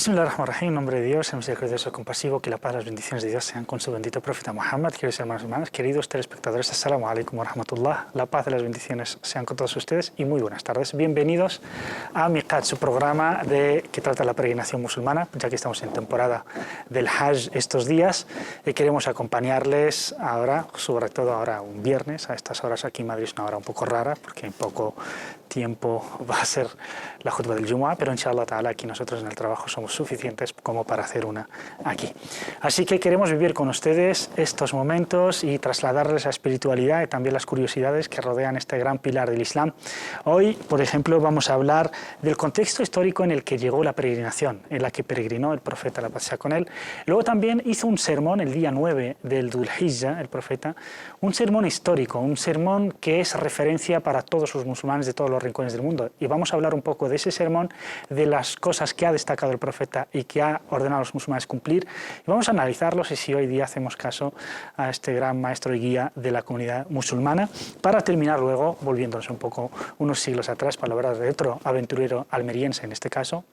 Bismillahirrahmanirrahim, en nombre de Dios, el misericordioso compasivo, que la paz y las bendiciones de Dios sean con su bendito profeta Muhammad. Queridos hermanos y hermanas, queridos telespectadores, assalamu alaikum wa rahmatullah. La paz y las bendiciones sean con todos ustedes y muy buenas tardes. Bienvenidos a Miqat, su programa que trata la peregrinación musulmana, ya que estamos en temporada del Hajj estos días. Queremos acompañarles ahora, sobre todo ahora un viernes, a estas horas aquí en Madrid es una hora un poco rara, porque en poco tiempo va a ser la khutbah del Jumu'ah, pero inshallah ta'ala aquí nosotros en el trabajo somos suficientes como para hacer una aquí. Así que queremos vivir con ustedes estos momentos y trasladarles la espiritualidad y también las curiosidades que rodean este gran pilar del Islam. Hoy, por ejemplo, vamos a hablar del contexto histórico en el que llegó la peregrinación, en la que peregrinó el profeta, la paz sea con él. Luego también hizo un sermón el día 9 del Dhul Hijjah, el profeta, un sermón histórico, un sermón que es referencia para todos los musulmanes de todos los rincones del mundo. Y vamos a hablar un poco de ese sermón, de las cosas que ha destacado el profeta y que ha ordenado a los musulmanes cumplir. Y vamos a analizarlos y si hoy día hacemos caso a este gran maestro y guía de la comunidad musulmana, para terminar luego volviéndonos un poco unos siglos atrás para hablar de otro aventurero almeriense, en este caso,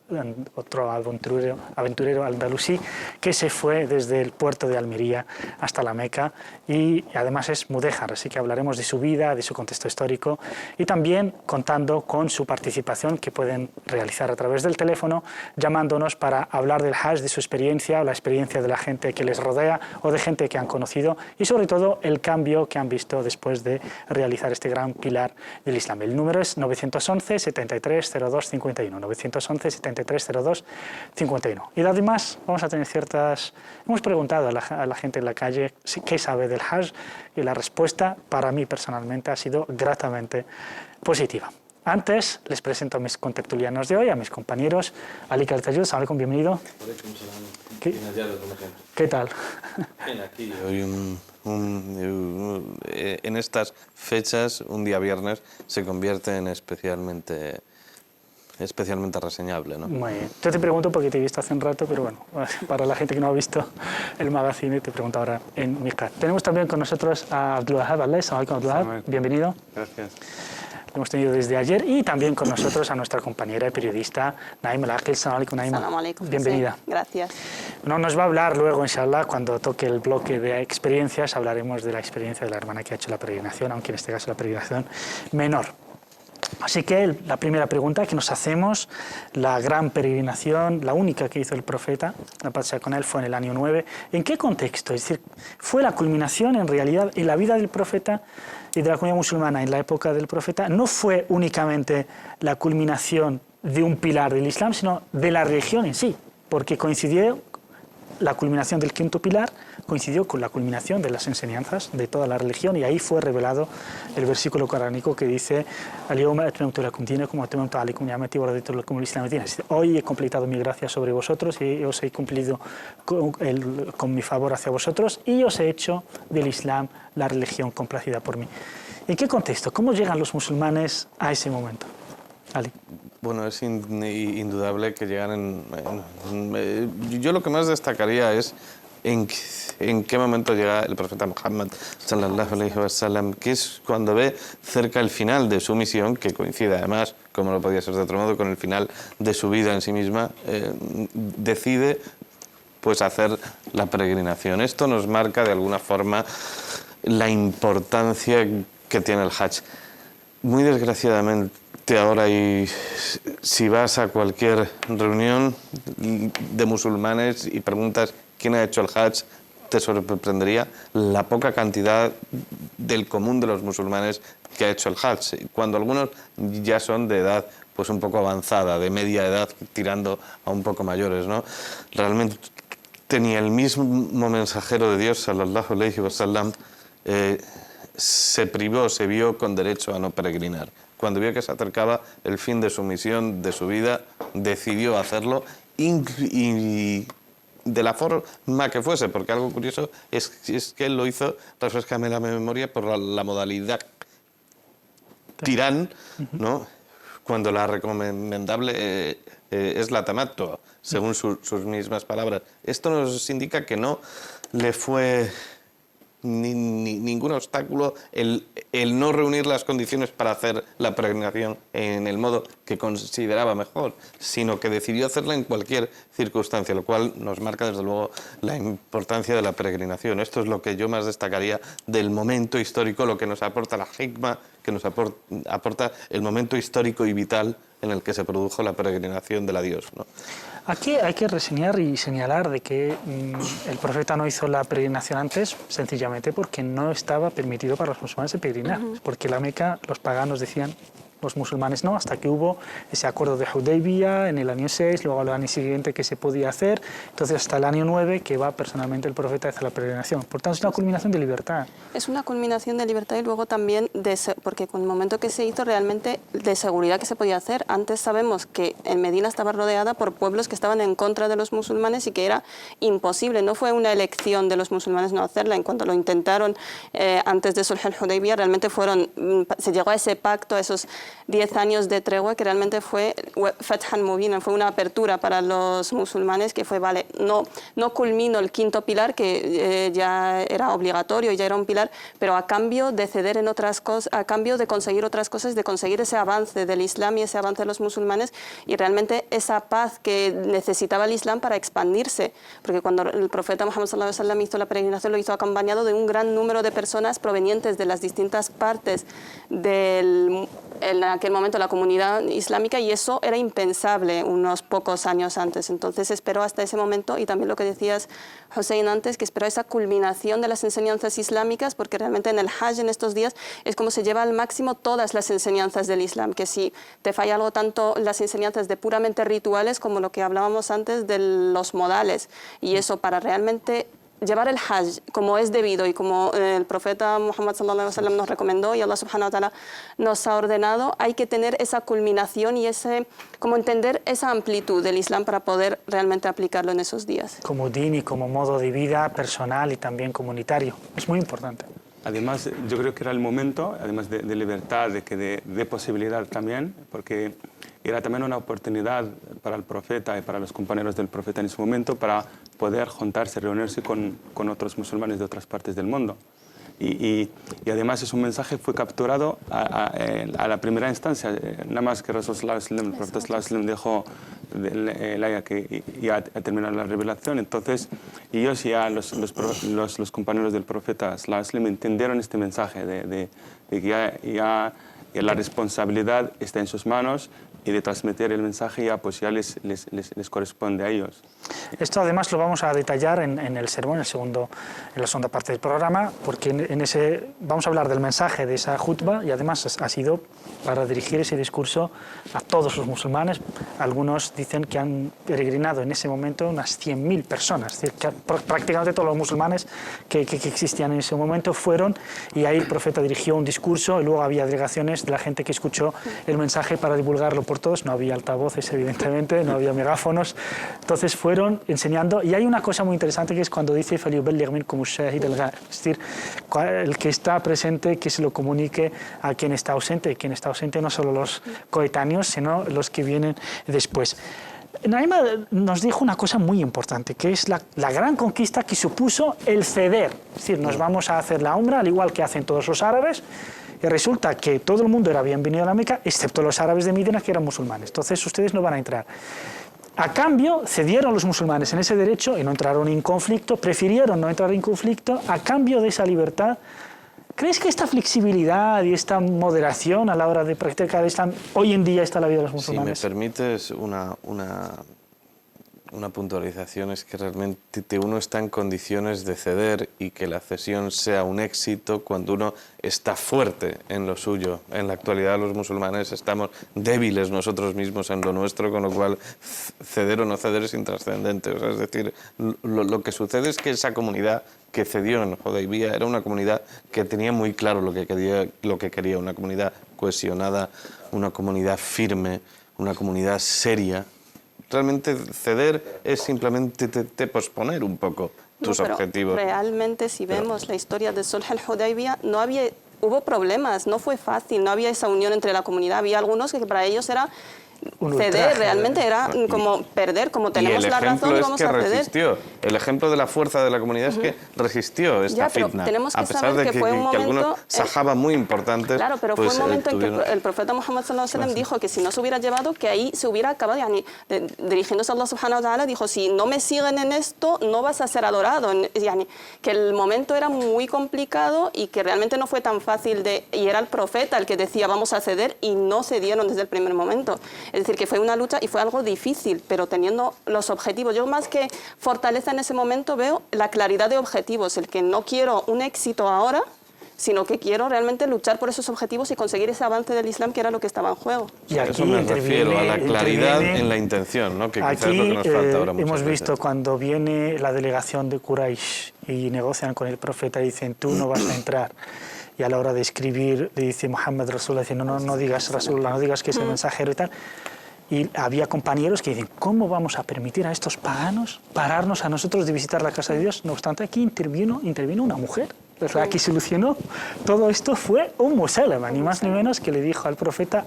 otro aventurero andalusí, que se fue desde el puerto de Almería hasta la Meca y además es mudéjar, así que hablaremos de su vida, de su contexto histórico y también contando con su participación que pueden realizar a través del teléfono, llamándonos para hablar del Hajj, de su experiencia o la experiencia de la gente que les rodea o de gente que han conocido y sobre todo el cambio que han visto después de realizar este gran pilar del Islam. El número es 911 73 02 51, 911 73 02 51. Y además vamos a tener hemos preguntado a la gente en la calle qué sabe del Hajj y la respuesta para mí personalmente ha sido gratamente positiva. Antes les presento a mis contertulianos de hoy, a mis compañeros. Ali Kartayud, salam alaikum, bienvenido. ¿Qué tal? Bien, aquí hoy en estas fechas, un día viernes, se convierte en especialmente reseñable, ¿no? Muy bien. Yo te pregunto porque te he visto hace un rato, pero bueno, para la gente que no ha visto el magazine, te pregunto ahora en Miqat. Tenemos también con nosotros a Abdul Wahab Alay. Salam alaikum, Abdul Wahab. Bienvenido. Gracias. Lo hemos tenido desde ayer y también con nosotros a nuestra compañera y periodista Naim Al-Aqil. Salam alaikum, Naim. Salam alaikum. Bienvenida. Sí, gracias. No, nos va a hablar luego, inshallah, cuando toque el bloque de experiencias, hablaremos de la experiencia de la hermana que ha hecho la peregrinación, aunque en este caso la peregrinación menor. Así que la primera pregunta que nos hacemos, la gran peregrinación, la única que hizo el profeta, la paz sea con él, fue en el año 9. ¿En qué contexto? Es decir, ¿fue la culminación en realidad en la vida del profeta y de la comunidad musulmana en la época del profeta? No fue únicamente la culminación de un pilar del Islam, sino de la religión en sí, porque coincidió la culminación del quinto pilar, coincidió con la culminación de las enseñanzas de toda la religión y ahí fue revelado el versículo coránico que dice hoy he completado mi gracia sobre vosotros y os he cumplido con mi favor hacia vosotros y os he hecho del Islam la religión complacida por mí. ¿En qué contexto? ¿Cómo llegan los musulmanes a ese momento? Ali. Bueno, es indudable que llegan yo lo que más destacaría es en qué momento llega el profeta Muhammad sallallahu alaihi wasallam, que es cuando ve cerca el final de su misión, que coincide además, como no podía ser de otro modo, con el final de su vida en sí misma, decide pues hacer la peregrinación. Esto nos marca de alguna forma la importancia que tiene el Hajj. Muy desgraciadamente ahora, y si vas a cualquier reunión de musulmanes y preguntas quién ha hecho el Hajj, te sorprendería la poca cantidad del común de los musulmanes que ha hecho el Hajj, cuando algunos ya son de edad pues un poco avanzada, de media edad, tirando a un poco mayores, ¿no? Realmente tenía el mismo mensajero de Dios, sallallahu alaihi wasallam, se vio con derecho a no peregrinar. Cuando vio que se acercaba el fin de su misión, de su vida, decidió hacerlo y de la forma que fuese, porque algo curioso es que él lo hizo, refrescame la memoria, por la modalidad tirán, ¿no? Cuando la recomendable es la tamattu, según sus mismas palabras. Esto nos indica que no le fue ningún obstáculo el no reunir las condiciones para hacer la peregrinación en el modo que consideraba mejor, sino que decidió hacerla en cualquier circunstancia, lo cual nos marca desde luego la importancia de la peregrinación. Esto es lo que yo más destacaría del momento histórico, lo que nos aporta la hikma, que nos aporta el momento histórico y vital en el que se produjo la peregrinación de la Dios, ¿no? Aquí hay que reseñar y señalar de que el profeta no hizo la peregrinación antes sencillamente porque no estaba permitido para los musulmanes el peregrinar, porque la Meca, los paganos decían, los musulmanes no, hasta que hubo ese acuerdo de Hudaybiyah en el año 6, luego el año siguiente que se podía hacer, entonces hasta el año 9 que va personalmente el profeta a hacer la peregrinación. Por tanto, es una culminación de libertad. Es una culminación de libertad y luego también, porque con el momento que se hizo realmente de seguridad que se podía hacer. Antes sabemos que en Medina estaba rodeada por pueblos que estaban en contra de los musulmanes y que era imposible, no fue una elección de los musulmanes no hacerla. En cuanto lo intentaron antes de Sulh al-Hudaybiyah, realmente se llegó a ese pacto, a esos 10 años de tregua que realmente fue Fathan Mubina, fue una apertura para los musulmanes que fue, vale, no culmino el quinto pilar que ya era obligatorio, ya era un pilar, pero a cambio de ceder en otras cosas, a cambio de conseguir otras cosas, de conseguir ese avance del Islam y ese avance de los musulmanes y realmente esa paz que necesitaba el Islam para expandirse, porque cuando el profeta Muhammad sallallahu alaihi wasallam hizo la peregrinación lo hizo acompañado de un gran número de personas provenientes de las distintas partes en aquel momento la comunidad islámica y eso era impensable unos pocos años antes. Entonces esperó hasta ese momento y también lo que decías, Hussein, antes, que esperó esa culminación de las enseñanzas islámicas porque realmente en el Hajj en estos días es como se lleva al máximo todas las enseñanzas del Islam, que si te falla algo tanto las enseñanzas de puramente rituales como lo que hablábamos antes de los modales y eso para realmente llevar el Hajj como es debido y como el profeta Muhammad sallallahu alaihi wasallam nos recomendó y Allah subhanahu wa ta'ala nos ha ordenado, hay que tener esa culminación y como entender esa amplitud del Islam para poder realmente aplicarlo en esos días. Como din y como modo de vida personal y también comunitario. Es muy importante. Además, yo creo que era el momento, además de libertad, de posibilidad también, porque era también una oportunidad para el profeta y para los compañeros del profeta en ese momento para poder juntarse, reunirse con otros musulmanes de otras partes del mundo. Y además es un mensaje que fue capturado a la primera instancia, nada más que el profeta dejó el ayah que ya terminó la revelación. Entonces ellos ya, los compañeros del profeta entendieron este mensaje de que ya la responsabilidad está en sus manos y de transmitir el mensaje ya les corresponde a ellos. Esto además lo vamos a detallar en el sermón, en la segunda parte del programa, porque en ese vamos a hablar del mensaje de esa jutba y además ha sido para dirigir ese discurso a todos los musulmanes. Algunos dicen que han peregrinado en ese momento unas 100.000 personas, es decir, que prácticamente todos los musulmanes que existían en ese momento fueron y ahí el profeta dirigió un discurso y luego había delegaciones de la gente que escuchó el mensaje para divulgarlo por todos, no había altavoces evidentemente, no había megáfonos, entonces fueron enseñando y hay una cosa muy interesante que es cuando dice فَلْيُبَلِّغْ مِنْكُمُ الشَّاهِدَ الْغَائِبَ, es decir, el que está presente que se lo comunique a quien está ausente, quien está ausente no solo los coetáneos, sino los que vienen después. Naima nos dijo una cosa muy importante, que es la gran conquista que supuso el ceder, es decir, nos vamos a hacer la umra al igual que hacen todos los árabes, y resulta que todo el mundo era bienvenido a la Meca, excepto los árabes de Medina que eran musulmanes. Entonces ustedes no van a entrar. A cambio, cedieron los musulmanes en ese derecho y no entraron en conflicto, prefirieron no entrar en conflicto a cambio de esa libertad. ¿Crees que esta flexibilidad y esta moderación a la hora de practicar el Islam hoy en día está en la vida de los musulmanes? Si me permites una puntualización, es que realmente uno está en condiciones de ceder y que la cesión sea un éxito cuando uno está fuerte en lo suyo. En la actualidad los musulmanes estamos débiles nosotros mismos en lo nuestro, con lo cual ceder o no ceder es intrascendente. O sea, es decir, lo que sucede es que esa comunidad que cedió en Hudaybiyah era una comunidad que tenía muy claro lo que quería, una comunidad cohesionada, una comunidad firme, una comunidad seria. Realmente ceder es simplemente posponer un poco tus objetivos. Realmente si vemos la historia de Sulh al-Hudaybiyah, hubo problemas, no fue fácil, no había esa unión entre la comunidad, había algunos que para ellos era Un ceder, ultraje, realmente era como perder, como tenemos la razón y vamos a ceder. Resistió. El ejemplo de la fuerza de la comunidad es que resistió esta Ya, pero fitna. tenemos que a pesar saber de que fue un que algunos momento, sahaba muy importantes. Claro, pero pues, fue un momento en tuvieron... que el profeta Muhammad sallallahu alaihi wasallam dijo que si no se hubiera llevado, que ahí se hubiera acabado, yani, dirigiéndose a Allah subhanahu wa ta'ala, dijo, si no me siguen en esto, no vas a ser adorado. Yani, que el momento era muy complicado y que realmente no fue tan fácil y era el profeta el que decía vamos a ceder y no cedieron desde el primer momento. Es decir, que fue una lucha y fue algo difícil, pero teniendo los objetivos. Yo más que fortaleza en ese momento veo la claridad de objetivos, el que no quiero un éxito ahora, sino que quiero realmente luchar por esos objetivos y conseguir ese avance del Islam, que era lo que estaba en juego. Y aquí eso me refiero, a la claridad en la intención, ¿no? Que quizás es lo que nos falta ahora muchas hemos visto veces. cuando viene la delegación de Quraysh y negocian con el profeta y dicen, tú no vas a entrar. Y a la hora de escribir le dice Muhammad Rasulullah, dice, no digas Rasulullah, no digas que es el mensajero y tal. Y había compañeros que dicen, ¿cómo vamos a permitir a estos paganos pararnos a nosotros de visitar la casa de Dios? No obstante, aquí intervino una mujer. La que solucionó todo esto fue Salama, ni más ni menos, que le dijo al profeta,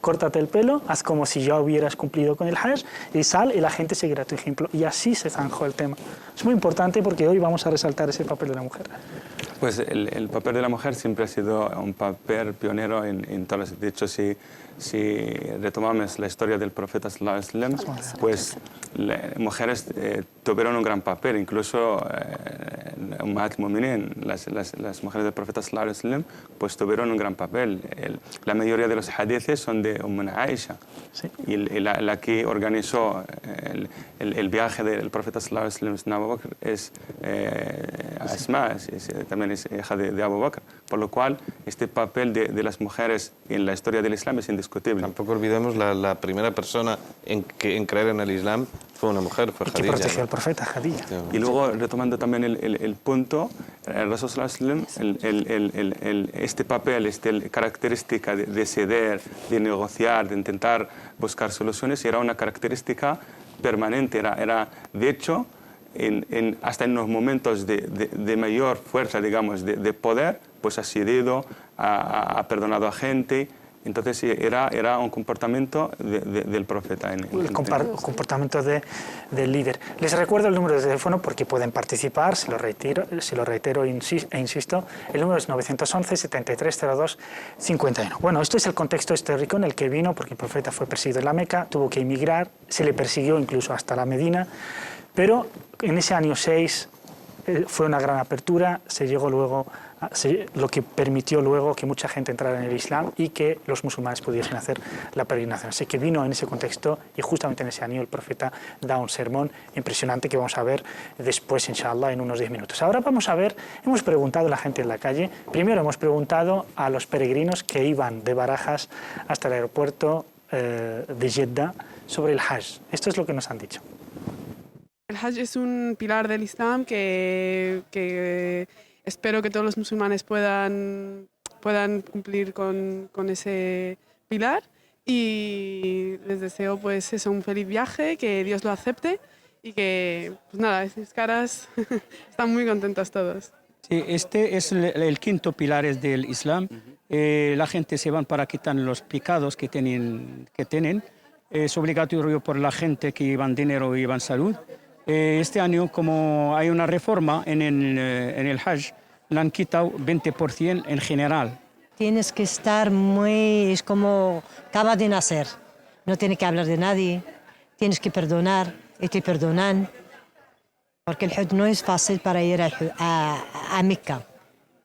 córtate el pelo, haz como si ya hubieras cumplido con el Hajj y sal y la gente seguirá tu ejemplo. Y así se zanjó el tema. Es muy importante porque hoy vamos a resaltar ese papel de la mujer. Pues el papel de la mujer siempre ha sido un papel pionero en todas las... De hecho, si retomamos la historia del profeta sallallahu alaihi wasallam, pues las mujeres tuvieron un gran papel, incluso Ummahat al-Mu'minin, las mujeres del profeta sallallahu alaihi wasallam, pues tuvieron un gran papel. La mayoría de los hadiths son de Aisha, sí. Y la que organizó el viaje del profeta sallallahu alaihi wasallam, Abu Bakr, es Asma, también es hija de Abu Bakr, por lo cual este papel de las mujeres en la historia del Islam es indiscutible. Tampoco olvidemos la primera persona en creer en el Islam fue una mujer, fue Khadija. Que protegió al profeta, Khadija. Y luego, retomando también el punto, el Rasul sallallahu alaihi wasallam, este papel, esta característica de ceder, de negociar, de intentar buscar soluciones, era una característica permanente. Era de hecho, hasta en los momentos de mayor fuerza, digamos, de poder, pues ha cedido, ha perdonado a gente. Entonces era un comportamiento del profeta. El comportamiento del líder. Les recuerdo el número de teléfono porque pueden participar, se lo reitero e insisto, el número es 911-7302-51. Bueno, esto es el contexto histórico en el que vino, porque el profeta fue perseguido en la Meca, tuvo que emigrar, se le persiguió incluso hasta la Medina, pero en ese año 6 fue una gran apertura, se llegó luego lo que permitió luego que mucha gente entrara en el Islam y que los musulmanes pudiesen hacer la peregrinación. Así que vino en ese contexto y justamente en ese año el profeta da un sermón impresionante que vamos a ver después, inshallah, en unos 10 minutos. Ahora vamos a ver, hemos preguntado a la gente en la calle, primero hemos preguntado a los peregrinos que iban de Barajas hasta el aeropuerto de Jeddah sobre el Hajj. Esto es lo que nos han dicho. El Hajj es un pilar del Islam que espero que todos los musulmanes puedan cumplir con ese pilar y les deseo pues eso, un feliz viaje, que Dios lo acepte y que pues nada, esas caras están muy contentos todos. Sí, este es el quinto pilar del Islam. La gente se van para quitar los pecados que tienen. Es obligatorio por la gente que llevan dinero y llevan salud. Este año, como hay una reforma en el Hajj, le han quitado 20% en general. Tienes que estar es como acaba de nacer. No tienes que hablar de nadie, tienes que perdonar y te perdonan. Porque el Hajj no es fácil para ir a Meca.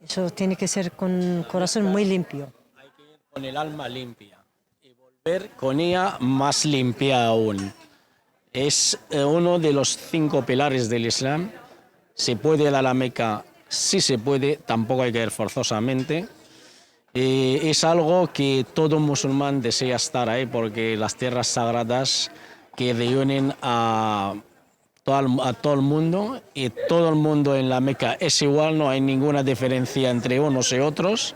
Eso tiene que ser con un corazón muy limpio. Hay que ir con el alma limpia y volver con ella más limpia aún. Es uno de los 5 pilares del Islam. Se puede ir a la Meca, sí se puede, tampoco hay que ir forzosamente. Es algo que todo musulmán desea estar ahí porque las tierras sagradas que reúnen a todo el mundo y todo el mundo en la Meca es igual, no hay ninguna diferencia entre unos y otros.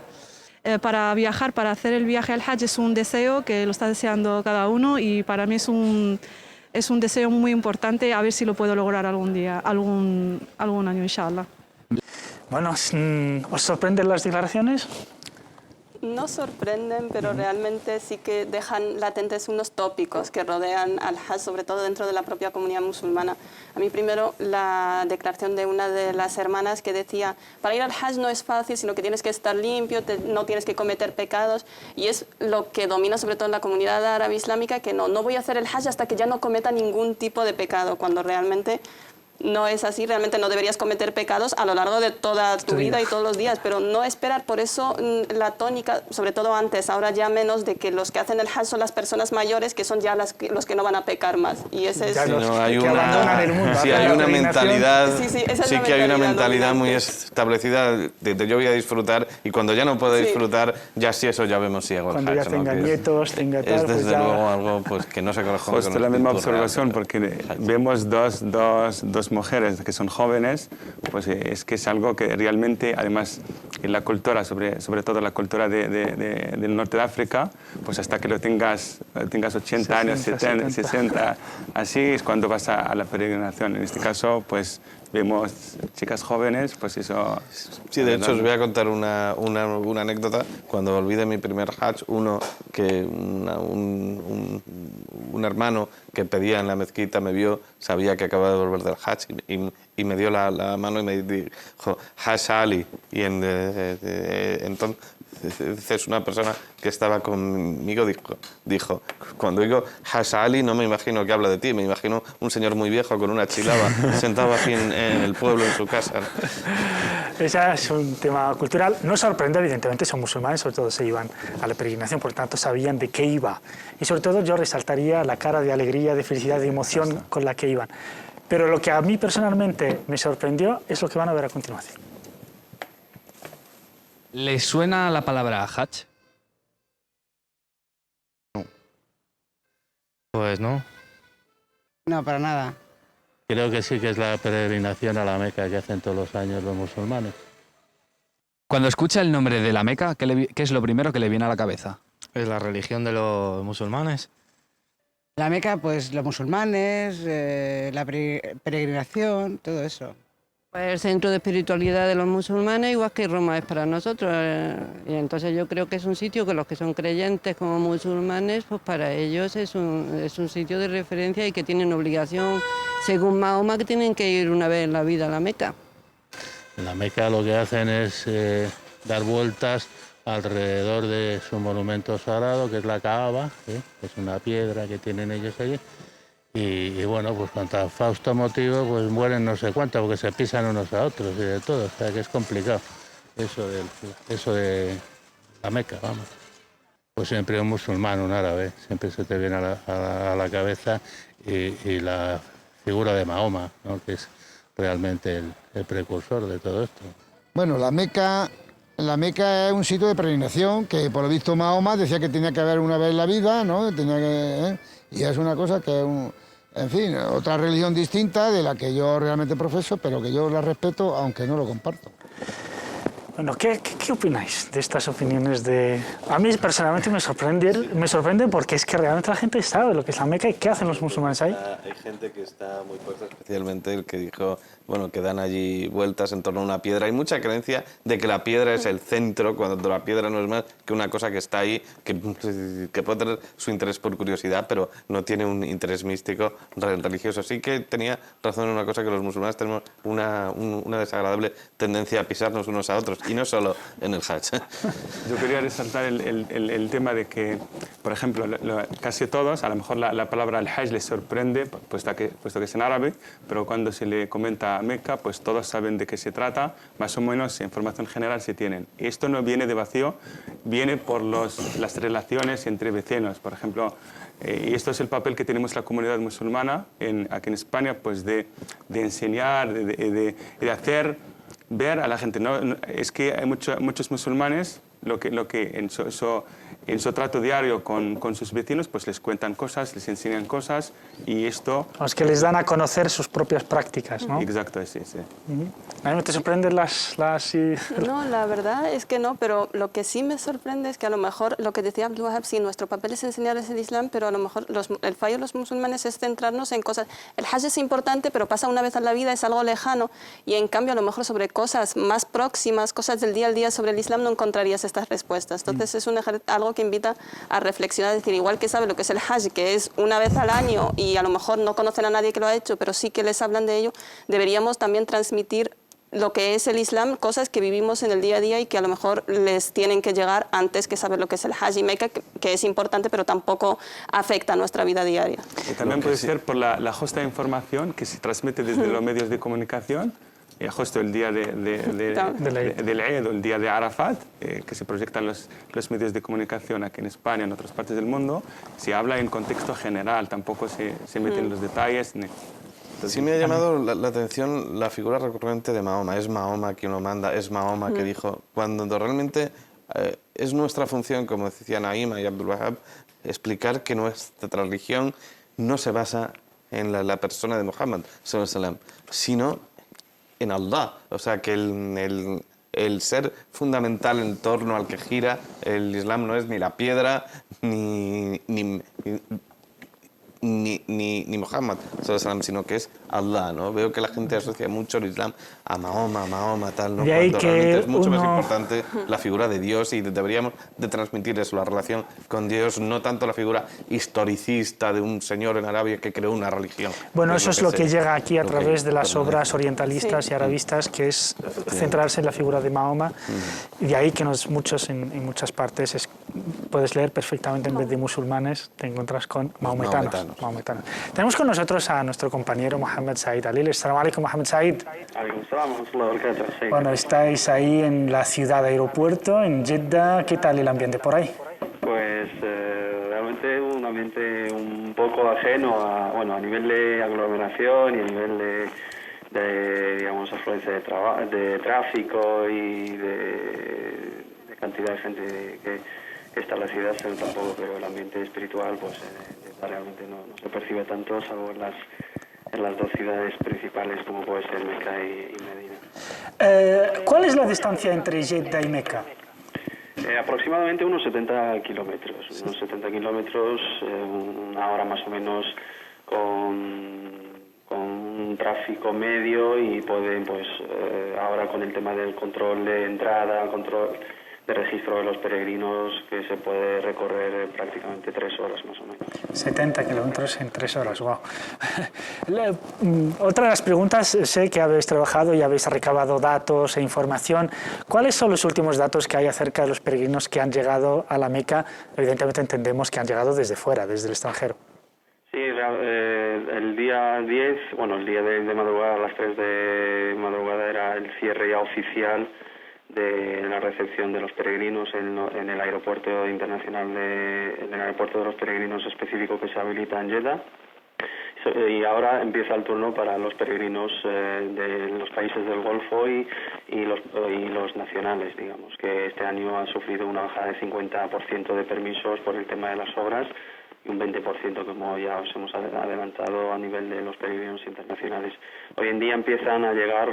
Para viajar, para hacer el viaje al Hajj es un deseo que lo está deseando cada uno y para mí es un deseo muy importante, a ver si lo puedo lograr algún día, algún año, inshallah. Bueno, ¿os sorprenden las declaraciones? No sorprenden, pero realmente sí que dejan latentes unos tópicos que rodean al Hajj, sobre todo dentro de la propia comunidad musulmana. A mí primero la declaración de una de las hermanas que decía, para ir al Hajj no es fácil, sino que tienes que estar limpio, no tienes que cometer pecados, y es lo que domina sobre todo en la comunidad árabe islámica, que no voy a hacer el Hajj hasta que ya no cometa ningún tipo de pecado, cuando realmente no es así, realmente no deberías cometer pecados a lo largo de toda tu vida y todos los días, pero no esperar. Por eso la tónica, sobre todo antes, ahora ya menos, de que los que hacen el Hajj son las personas mayores, que son ya los que no van a pecar más. Y ese es... Ya los No, hay que abandonan el mundo. sí, hacen hay la una peregrinación. mentalidad, esa es sí la que hay una mentalidad mentalidad muy dominante. establecida de yo voy a disfrutar, y cuando ya no puedo disfrutar, ya sí, eso ya vemos si hago el Cuando Hajj, ya ¿no? tenga Que es- nietos, tenga tal, es pues desde ya... luego algo pues, que no se corresponde Justo con la el misma espíritu real observación, porque del Hajj. vemos dos mujeres que son jóvenes, pues es que es algo que realmente, además, en la cultura, sobre todo la cultura del norte de África, pues hasta que tengas 80 años, 60, 60, así es cuando vas a la peregrinación. En este caso, pues vemos chicas jóvenes, pues eso... Sí, de hecho os voy a contar una anécdota. Cuando volví de mi primer Hajj, un hermano que pedía en la mezquita me vio, sabía que acababa de volver del Hajj y me dio la mano y me dijo, Hajj Ali. Y entonces una persona que estaba conmigo dijo, cuando digo Hajj Ali no me imagino que habla de ti, me imagino un señor muy viejo con una chilaba sentado aquí en el pueblo, en su casa. Ese es un tema cultural. No sorprende, evidentemente, son musulmanes, sobre todo se iban a la peregrinación, por tanto sabían de qué iba. Y sobre todo yo resaltaría la cara de alegría, de felicidad, de emoción con la que iban. Pero lo que a mí personalmente me sorprendió es lo que van a ver a continuación. ¿Le suena la palabra Hajj? Pues no. No, para nada. Creo que sí que es la peregrinación a la Meca que hacen todos los años los musulmanes. Cuando escucha el nombre de la Meca, ¿qué es lo primero que le viene a la cabeza? Es la religión de los musulmanes. La Meca, pues los musulmanes, la peregrinación, todo eso. Pues el centro de espiritualidad de los musulmanes, igual que Roma es para nosotros. Y entonces yo creo que es un sitio que los que son creyentes como musulmanes, pues para ellos es un sitio de referencia y que tienen obligación, según Mahoma, que tienen que ir una vez en la vida a la Meca. En la Meca lo que hacen es dar vueltas alrededor de su monumento sagrado, que es la Kaaba, que es una piedra que tienen ellos allí. Y bueno, pues con tan fausto motivo, pues mueren no sé cuántos, porque se pisan unos a otros y de todo. O sea que es complicado eso de la Meca, vamos. Pues siempre un musulmán, un árabe, siempre se te viene a la cabeza y la figura de Mahoma, ¿no? Que es realmente el precursor de todo esto. Bueno, la Meca es un sitio de peregrinación que por lo visto Mahoma decía que tenía que haber una vez en la vida, ¿no? Y es una cosa que es en fin, otra religión distinta de la que yo realmente profeso, pero que yo la respeto aunque no lo comparto. Bueno, ¿qué opináis de estas opiniones de...? A mí personalmente me sorprende porque es que realmente la gente sabe lo que es la Meca y qué hacen los musulmanes ahí. Hay gente que está muy fuerte, especialmente el que dijo, bueno, que dan allí vueltas en torno a una piedra. Hay mucha creencia de que la piedra es el centro, cuando la piedra no es más que una cosa que está ahí, que puede tener su interés por curiosidad, pero no tiene un interés místico religioso. Sí que tenía razón en una cosa, que los musulmanes tenemos una desagradable tendencia a pisarnos unos a otros, y no solo en el Hajj. Yo quería resaltar el tema de que, por ejemplo, casi todos, a lo mejor la palabra al-Hajj les sorprende, puesto que es en árabe, pero cuando se le comenta Meca, pues todos saben de qué se trata, más o menos información general se tienen. Y esto no viene de vacío, viene por las relaciones entre vecinos, por ejemplo. Y esto es el papel que tenemos la comunidad musulmana aquí en España, pues de enseñar, de hacer ver a la gente. Es que hay muchos musulmanes lo que en su trato diario con sus vecinos, pues les cuentan cosas, les enseñan cosas y esto... Los que les dan a conocer sus propias prácticas, ¿no? Exacto, sí, sí. ¿A mí no te sorprenden las... No, la verdad es que no, pero lo que sí me sorprende es que a lo mejor, lo que decía Abdul Wahab, sí, nuestro papel es enseñarles el Islam, pero a lo mejor el fallo de los musulmanes es centrarnos en cosas... El Hajj es importante, pero pasa una vez en la vida, es algo lejano, y en cambio a lo mejor sobre cosas más próximas, cosas del día al día sobre el Islam, no encontrarías estas respuestas. Entonces es algo que invita a reflexionar, es decir, igual que sabe lo que es el Hajj, que es una vez al año y a lo mejor no conocen a nadie que lo ha hecho, pero sí que les hablan de ello, deberíamos también transmitir lo que es el Islam, cosas que vivimos en el día a día y que a lo mejor les tienen que llegar antes que saber lo que es el Hajj y Meca, que es importante, pero tampoco afecta a nuestra vida diaria. Y también puede ser por la justa información que se transmite desde los medios de comunicación. Justo el día del Eid o el día de Arafat, que se proyectan los medios de comunicación aquí en España, en otras partes del mundo, se habla en contexto general, tampoco se meten los detalles. Sí me ha llamado la atención la figura recurrente de Mahoma. Es Mahoma quien lo manda, es Mahoma que dijo, cuando realmente es nuestra función, como decían Naima y Abdul Wahab, explicar que nuestra religión no se basa en la persona de Muhammad, sino en Allah, o sea que el ser fundamental en torno al que gira el Islam no es ni la piedra ni Muhammad, sino que es Allah, ¿no? Veo que la gente asocia mucho el Islam a Mahoma, tal, ¿no? Cuando realmente es mucho más importante la figura de Dios y deberíamos de transmitir eso, la relación con Dios, no tanto la figura historicista de un señor en Arabia que creó una religión. Bueno, eso es lo que llega aquí a través de las obras orientalistas y arabistas, que es centrarse en la figura de Mahoma, y de ahí que en muchas partes puedes leer perfectamente en vez de musulmanes, te encuentras con mahometanos. Tenemos con nosotros a nuestro compañero Mohamed Said Alil. Assalamu alaikum, Mohamed Said. Bueno, estáis ahí en la ciudad aeropuerto, en Jeddah. ¿Qué tal el ambiente por ahí? Pues realmente un ambiente un poco ajeno a nivel de aglomeración y a nivel de digamos, afluencia de tráfico y de cantidad de gente que está en la ciudad, tampoco, pero el ambiente espiritual pues realmente no se percibe tanto, salvo en las dos ciudades principales como puede ser Meca y Medina. ¿Cuál es la distancia entre Jeddah y Meca? Aproximadamente unos 70 kilómetros, una hora más o menos con un tráfico medio y pueden, pues ahora con el tema del control de entrada, control de registro de los peregrinos, que se puede recorrer prácticamente 3 horas más o menos. 70 kilómetros en 3 horas, wow. Otra de las preguntas, sé que habéis trabajado y habéis recabado datos e información. ¿Cuáles son los últimos datos que hay acerca de los peregrinos que han llegado a la Meca? Evidentemente entendemos que han llegado desde fuera, desde el extranjero. Sí, el día 10, el día de madrugada, a las 3 de madrugada era el cierre ya oficial de la recepción de los peregrinos en el aeropuerto internacional, en el aeropuerto de los peregrinos específico que se habilita en Jeddah. Y ahora empieza el turno para los peregrinos de los países del Golfo y los nacionales, digamos, que este año han sufrido una baja de 50% de permisos por el tema de las obras y un 20%, como ya os hemos adelantado, a nivel de los peregrinos internacionales. Hoy en día empiezan a llegar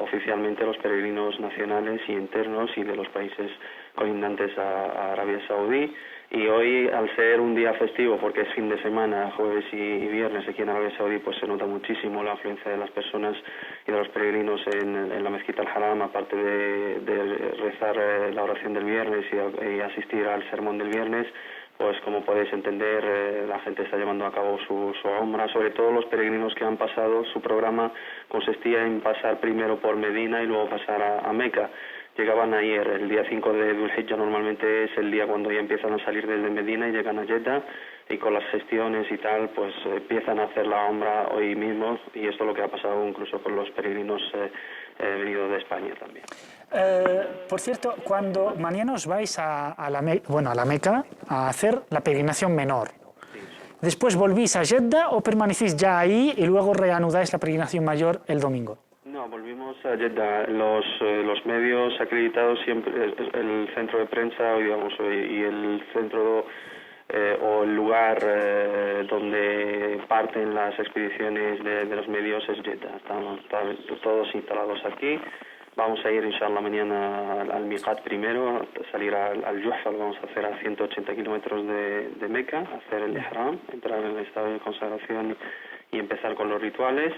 oficialmente los peregrinos nacionales y internos y de los países colindantes a Arabia Saudí. Y hoy, al ser un día festivo, porque es fin de semana, jueves y viernes aquí en Arabia Saudí, pues se nota muchísimo la afluencia de las personas y de los peregrinos en la mezquita al-Haram, aparte de rezar la oración del viernes y asistir al sermón del viernes. Pues como podéis entender, la gente está llevando a cabo su umra, sobre todo los peregrinos que han pasado. Su programa consistía en pasar primero por Medina y luego pasar a Meca. Llegaban ayer, el día 5 de Dhul Hijjah normalmente es el día cuando ya empiezan a salir desde Medina y llegan a Jeddah, y con las gestiones y tal, pues empiezan a hacer la umra hoy mismo, y esto es lo que ha pasado incluso con los peregrinos venidos de España también. Por cierto, cuando mañana os vais a la Meca a hacer la peregrinación menor, ¿después volvís a Jeddah o permanecéis ya ahí y luego reanudáis la peregrinación mayor el domingo? No, No, volvimos a Jeddah. Los medios acreditados siempre, el centro de prensa, digamos, y el centro o el lugar donde parten las expediciones de los medios es Jeddah. Estamos todos instalados aquí. Vamos a ir, inshallah, mañana al Miqat primero, salir al Juhfa, lo vamos a hacer a 180 kilómetros de Meca, hacer el Ihram, entrar en el estado de consagración y empezar con los rituales.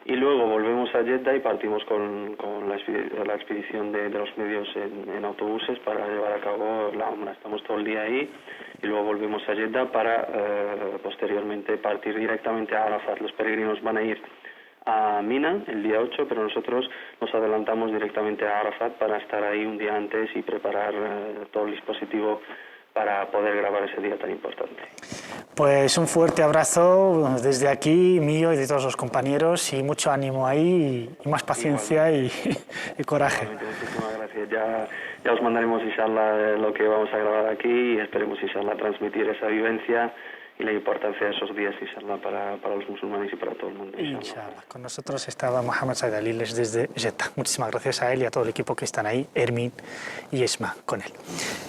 Y luego volvemos a Jeddah y partimos con la expedición de los medios en autobuses para llevar a cabo la Umrah. Estamos todo el día ahí y luego volvemos a Jeddah para posteriormente partir directamente a Arafat. Los peregrinos van a ir a Mina el día 8, pero nosotros nos adelantamos directamente a Arafat para estar ahí un día antes y preparar todo el dispositivo para poder grabar ese día tan importante. Pues un fuerte abrazo desde aquí, mío y de todos los compañeros, y mucho ánimo ahí, y más paciencia y coraje. Muchísimas gracias. Ya os mandaremos, inshallah, lo que vamos a grabar aquí y esperemos, inshallah, transmitir esa vivencia y la importancia de esos días, inshallah, para los musulmanes y para todo el mundo. Inshallah. Con nosotros estaba Mohamed Said Aliles desde Jeddah. Muchísimas gracias a él y a todo el equipo que están ahí, Hermin y Esma con él.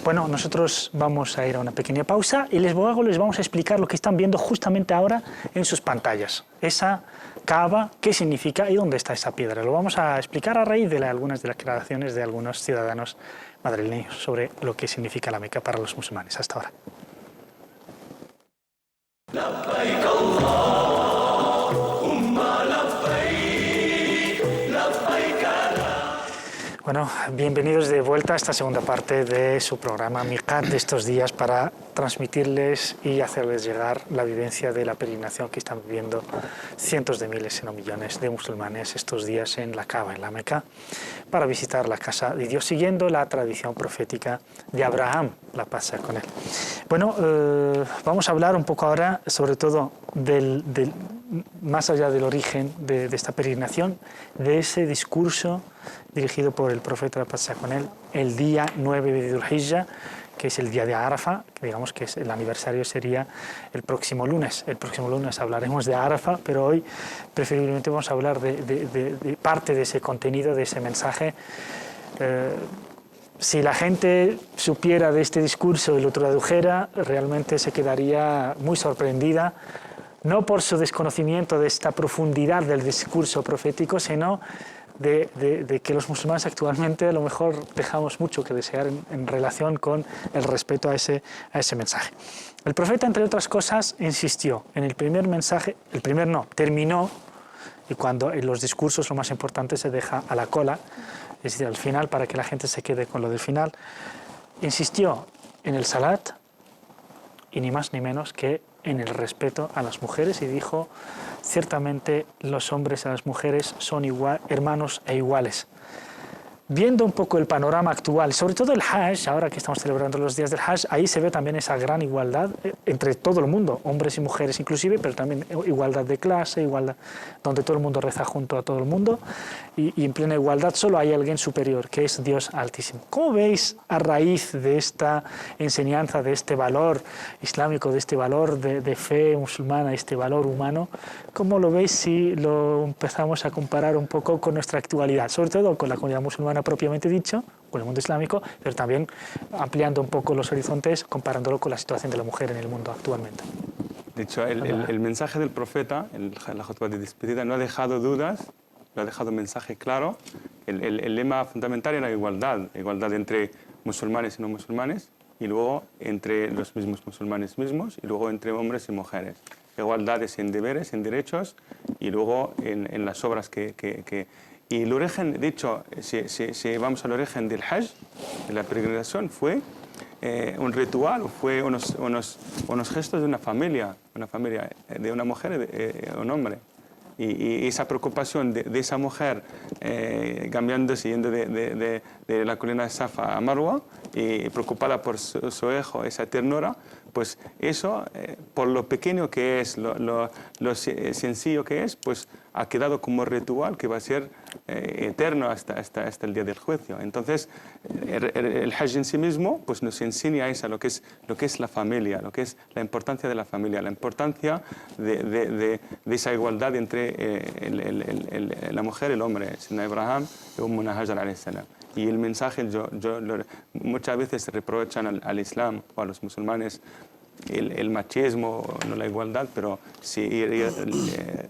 Bueno, nosotros vamos a ir a una pequeña pausa y les vamos a explicar lo que están viendo justamente ahora en sus pantallas. Esa Kaaba, qué significa y dónde está esa piedra. Lo vamos a explicar a raíz de algunas de las declaraciones de algunos ciudadanos madrileños sobre lo que significa la Meca para los musulmanes. Hasta ahora. Bueno, bienvenidos de vuelta a esta segunda parte de su programa Miqat de estos días para transmitirles y hacerles llegar la vivencia de la peregrinación que están viviendo cientos de miles, si no millones, de musulmanes estos días en la Kaaba, en la Meca, para visitar la casa de Dios, siguiendo la tradición profética de Abraham, la paz sea con él. Bueno, vamos a hablar un poco ahora, sobre todo, más allá del origen de esta peregrinación, de ese discurso dirigido por el profeta, la paz sea con él, el día 9 de Dhul Hijjah, que es el día de Arafa, que digamos que el aniversario sería el próximo lunes. El próximo lunes hablaremos de Arafa, pero hoy preferiblemente vamos a hablar de parte de ese contenido, de ese mensaje. Si la gente supiera de este discurso y lo tradujera, realmente se quedaría muy sorprendida, no por su desconocimiento de esta profundidad del discurso profético, sino de que los musulmanes actualmente a lo mejor dejamos mucho que desear en relación con el respeto a ese mensaje. El profeta, entre otras cosas, insistió en el primer mensaje, terminó, y cuando en los discursos lo más importante se deja a la cola, es decir, al final, para que la gente se quede con lo del final, insistió en el salat y ni más ni menos que en el respeto a las mujeres, y dijo: ciertamente los hombres y las mujeres son hermanos e iguales. Viendo un poco el panorama actual, sobre todo el Hajj, ahora que estamos celebrando los días del Hajj, ahí se ve también esa gran igualdad entre todo el mundo, hombres y mujeres inclusive, pero también igualdad de clase, igualdad donde todo el mundo reza junto a todo el mundo, y en plena igualdad solo hay alguien superior, que es Dios Altísimo. ¿Cómo veis, a raíz de esta enseñanza, de este valor islámico, de este valor de fe musulmana, este valor humano, cómo lo veis si lo empezamos a comparar un poco con nuestra actualidad, sobre todo con la comunidad musulmana propiamente dicho, con el mundo islámico, pero también ampliando un poco los horizontes, comparándolo con la situación de la mujer en el mundo actualmente? De hecho, el mensaje del profeta, en la khutbah de despedida, no ha dejado dudas, no ha dejado un mensaje claro. El lema fundamental era igualdad entre musulmanes y no musulmanes, y luego entre los mismos musulmanes mismos, y luego entre hombres y mujeres. Igualdades en deberes, en derechos, y luego en las obras Y el origen, de hecho, si vamos al origen del Hajj, de la peregrinación, fue un ritual, fue unos gestos de una familia, de una mujer y un hombre. Y esa preocupación de esa mujer cambiándose, yendo de la colina de Safa a Marwa, y preocupada por su hijo, esa ternura, pues eso, por lo pequeño que es, lo sencillo que es, pues ha quedado como ritual que va a ser eterno hasta el día del juicio. Entonces, el Hajj en sí mismo pues nos enseña eso, lo que es la familia, lo que es la importancia de la familia, la importancia de esa igualdad entre la mujer y el hombre, Sayyidina Abraham y Ummuna Hajar alayhi salam. Y el mensaje, muchas veces reprochan al Islam o a los musulmanes el machismo, no la igualdad, pero si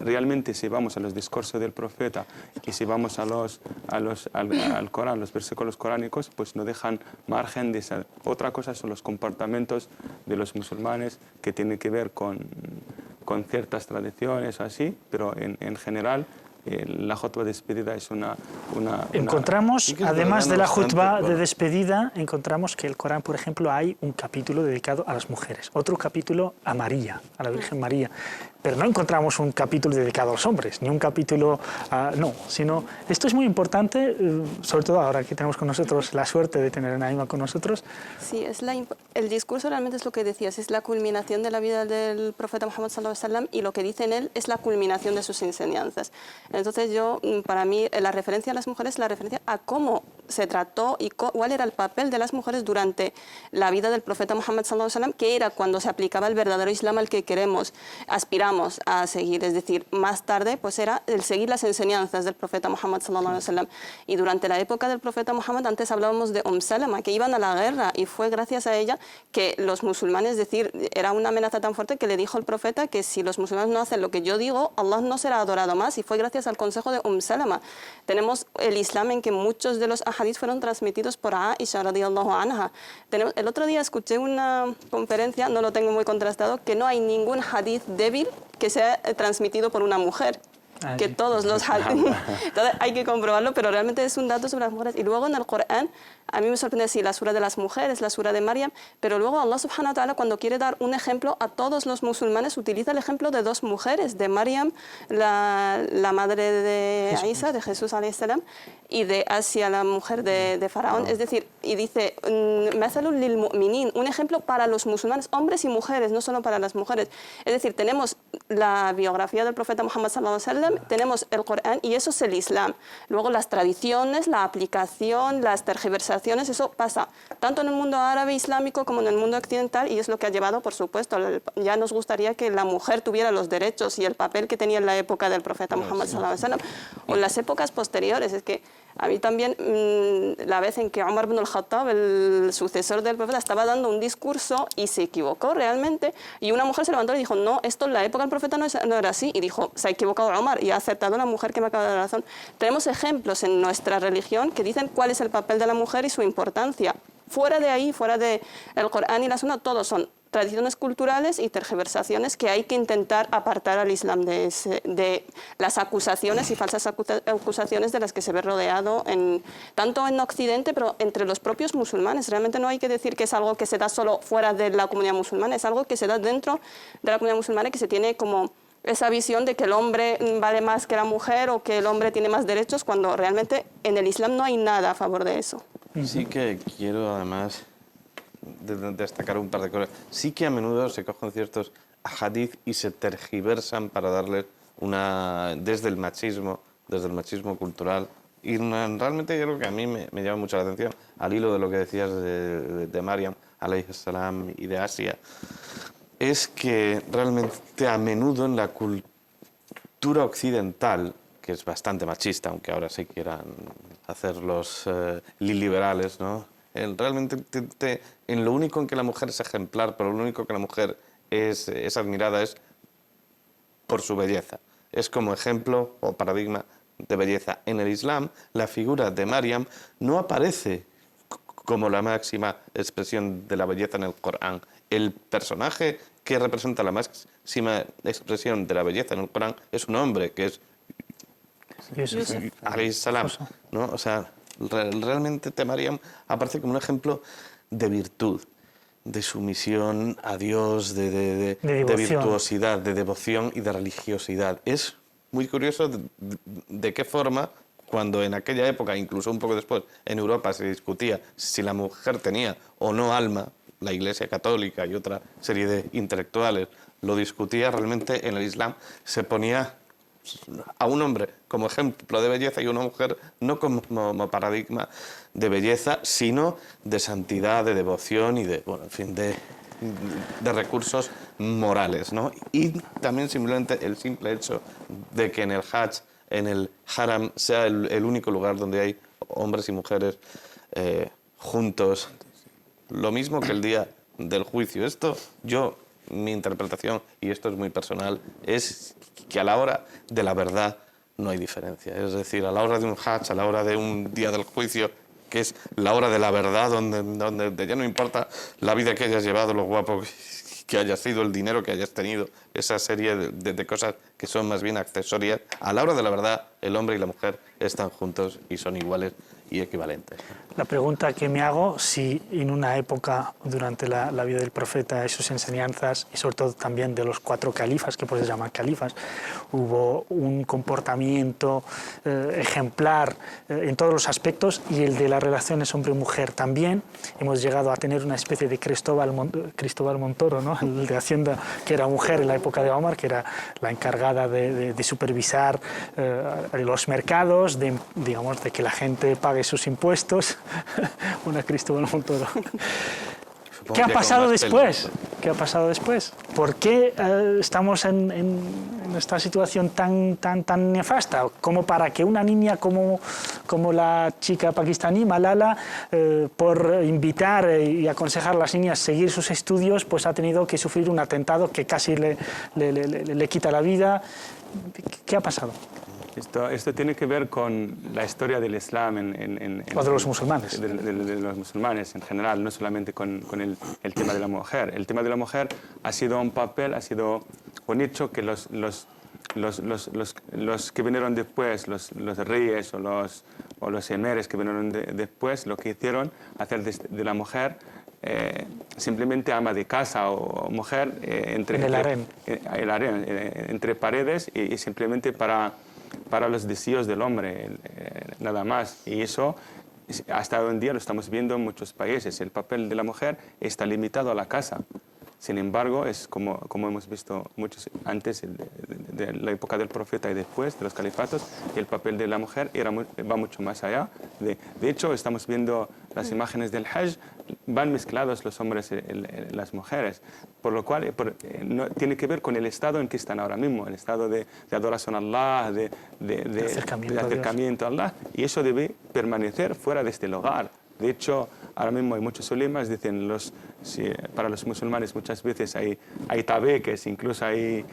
realmente si vamos a los discursos del profeta y si vamos al Corán, los versículos coránicos, pues no dejan margen de esa. Otra cosa son los comportamientos de los musulmanes que tienen que ver con ciertas tradiciones o así, pero en general la jutba de despedida es Encontramos, además de la jutba de despedida, encontramos que el Corán, por ejemplo, hay un capítulo dedicado a las mujeres, otro capítulo a María, a la Virgen María. Pero no encontramos un capítulo dedicado a los hombres, ni un capítulo no, sino esto es muy importante, sobre todo ahora que tenemos con nosotros la suerte de tener a Naima con nosotros. Sí, el discurso realmente es lo que decías, es la culminación de la vida del profeta Muhammad sallallahu alaihi wasallam, y lo que dice en él es la culminación de sus enseñanzas. Entonces para mí, la referencia a las mujeres es la referencia a cómo se trató y cuál era el papel de las mujeres durante la vida del profeta Muhammad sallallahu alaihi wasallam, que era cuando se aplicaba el verdadero Islam al que queremos aspirar a seguir, es decir, más tarde pues era el seguir las enseñanzas del profeta Muhammad sallallahu alaihi wasallam. Y durante la época del profeta Muhammad, antes hablábamos de Salama, que iban a la guerra, y fue gracias a ella que los musulmanes, es decir, era una amenaza tan fuerte que le dijo el profeta que si los musulmanes no hacen lo que yo digo, Allah no será adorado más, y fue gracias al consejo de Salama. Tenemos el Islam en que muchos de los ahadith fueron transmitidos por Aisha radiyallahu anha. El otro día escuché una conferencia, no lo tengo muy contrastado, que no hay ningún hadith débil que sea transmitido por una mujer. Que todos los hadith, hay que comprobarlo, pero realmente es un dato sobre las mujeres. Y luego en el Corán, a mí me sorprende sí, la sura de las mujeres, la sura de Maryam, pero luego Allah subhanahu wa ta'ala, cuando quiere dar un ejemplo a todos los musulmanes, utiliza el ejemplo de dos mujeres, de Maryam, la madre de Isa, de Jesús alayhi salam, y de Asia, la mujer de Faraón. Es decir, y dice, mathalun lil mu'minin, un ejemplo para los musulmanes, hombres y mujeres, no solo para las mujeres. Es decir, tenemos la biografía del profeta Muhammad sallallahu alaihi wasallam, tenemos el Corán, y eso es el Islam. Luego las tradiciones, la aplicación, las tergiversaciones, eso pasa tanto en el mundo árabe islámico como en el mundo occidental, y es lo que ha llevado, por supuesto, ya nos gustaría que la mujer tuviera los derechos y el papel que tenía en la época del profeta Muhammad sallallahu alaihi wasallam, o en las épocas posteriores. Es que a mí también, la vez en que Umar ibn al-Khattab, el sucesor del profeta, estaba dando un discurso y se equivocó realmente, y una mujer se levantó y dijo, no, esto en la época del profeta no era así, y dijo, se ha equivocado Umar, y ha acertado la mujer que me acaba de dar razón. Tenemos ejemplos en nuestra religión que dicen cuál es el papel de la mujer y su importancia. Fuera de ahí, fuera del Corán y la Sunna, todos son tradiciones culturales y tergiversaciones que hay que intentar apartar al Islam de las acusaciones y falsas acusaciones de las que se ve rodeado tanto en Occidente, pero entre los propios musulmanes. Realmente no hay que decir que es algo que se da solo fuera de la comunidad musulmana, es algo que se da dentro de la comunidad musulmana, y que se tiene como esa visión de que el hombre vale más que la mujer o que el hombre tiene más derechos, cuando realmente en el Islam no hay nada a favor de eso. Sí que quiero además destacar un par de cosas. Sí que a menudo se cogen ciertos hadith y se tergiversan para darle desde el machismo cultural. Y realmente yo creo que a mí me llama mucho la atención, al hilo de lo que decías de Maryam alayhi salam y de Asia, es que realmente a menudo en la cultura occidental, que es bastante machista, aunque ahora se quieran hacer los liberales, ¿no? Realmente en lo único en que la mujer es ejemplar, pero lo único que la mujer es admirada es por su belleza. Es como ejemplo o paradigma de belleza. En el Islam, la figura de Maryam no aparece como la máxima expresión de la belleza en el Corán. El personaje que representa la máxima expresión de la belleza en el Corán es un hombre, que es Yusuf alayhi salam, ¿no? O sea, realmente Maryam aparece como un ejemplo de virtud, de sumisión a Dios, de virtuosidad, de devoción y de religiosidad. Es muy curioso de qué forma, cuando en aquella época, incluso un poco después, en Europa se discutía si la mujer tenía o no alma, la Iglesia Católica y otra serie de intelectuales lo discutía, realmente en el Islam se ponía a un hombre como ejemplo de belleza y a una mujer no como paradigma de belleza, sino de santidad, de devoción y de, bueno, en fin, de recursos morales, ¿no? Y también simplemente el simple hecho de que en el Hajj, en el Haram, sea el único lugar donde hay hombres y mujeres juntos, lo mismo que el día del juicio. Esto, mi interpretación, y esto es muy personal, es que a la hora de la verdad no hay diferencia. Es decir, a la hora de un Hajj, a la hora de un día del juicio, que es la hora de la verdad, donde ya no importa la vida que hayas llevado, lo guapo que hayas sido, el dinero que hayas tenido, esa serie de cosas que son más bien accesorias. A la hora de la verdad, el hombre y la mujer están juntos y son iguales y equivalentes. La pregunta que me hago, si en una época durante la vida del profeta y sus enseñanzas, y sobre todo también de los 4 califas, que pues se llaman califas, hubo un comportamiento ejemplar en todos los aspectos, y el de las relaciones hombre-mujer también. Hemos llegado a tener una especie de Cristóbal Montoro, ¿no? El de Hacienda, que era mujer en la época de Omar, que era la encargada de supervisar los mercados, de que la gente pague sus impuestos. Una Cristóbal Montoro. ¿Qué ha pasado después? ¿Qué ha pasado después? ¿Por qué estamos en esta situación tan nefasta? Como para que una niña como la chica pakistaní, Malala, por invitar y aconsejar a las niñas a seguir sus estudios, pues ha tenido que sufrir un atentado que casi le quita la vida? ¿Qué ha pasado? Esto tiene que ver con la historia del Islam o de los musulmanes. De los musulmanes en general, no solamente con el tema de la mujer. El tema de la mujer ha sido un papel, ha sido un hecho que los que vinieron después, los reyes o los emeres que vinieron después, lo que hicieron, hacer de la mujer simplemente ama de casa o mujer entre paredes y simplemente para los deseos del hombre, nada más. Y eso, hasta hoy en día lo estamos viendo en muchos países. El papel de la mujer está limitado a la casa. Sin embargo, es como hemos visto muchos antes de la época del profeta y después de los califatos, el papel de la mujer va mucho más allá. De hecho, estamos viendo las imágenes del Hajj, van mezclados los hombres y las mujeres, por lo cual no, tiene que ver con el estado en que están ahora mismo, el estado de adoración a Allah, de acercamiento a Allah, y eso debe permanecer fuera de este hogar. De hecho, ahora mismo hay muchos ulemas, dicen para los musulmanes muchas veces hay tabeques, incluso hay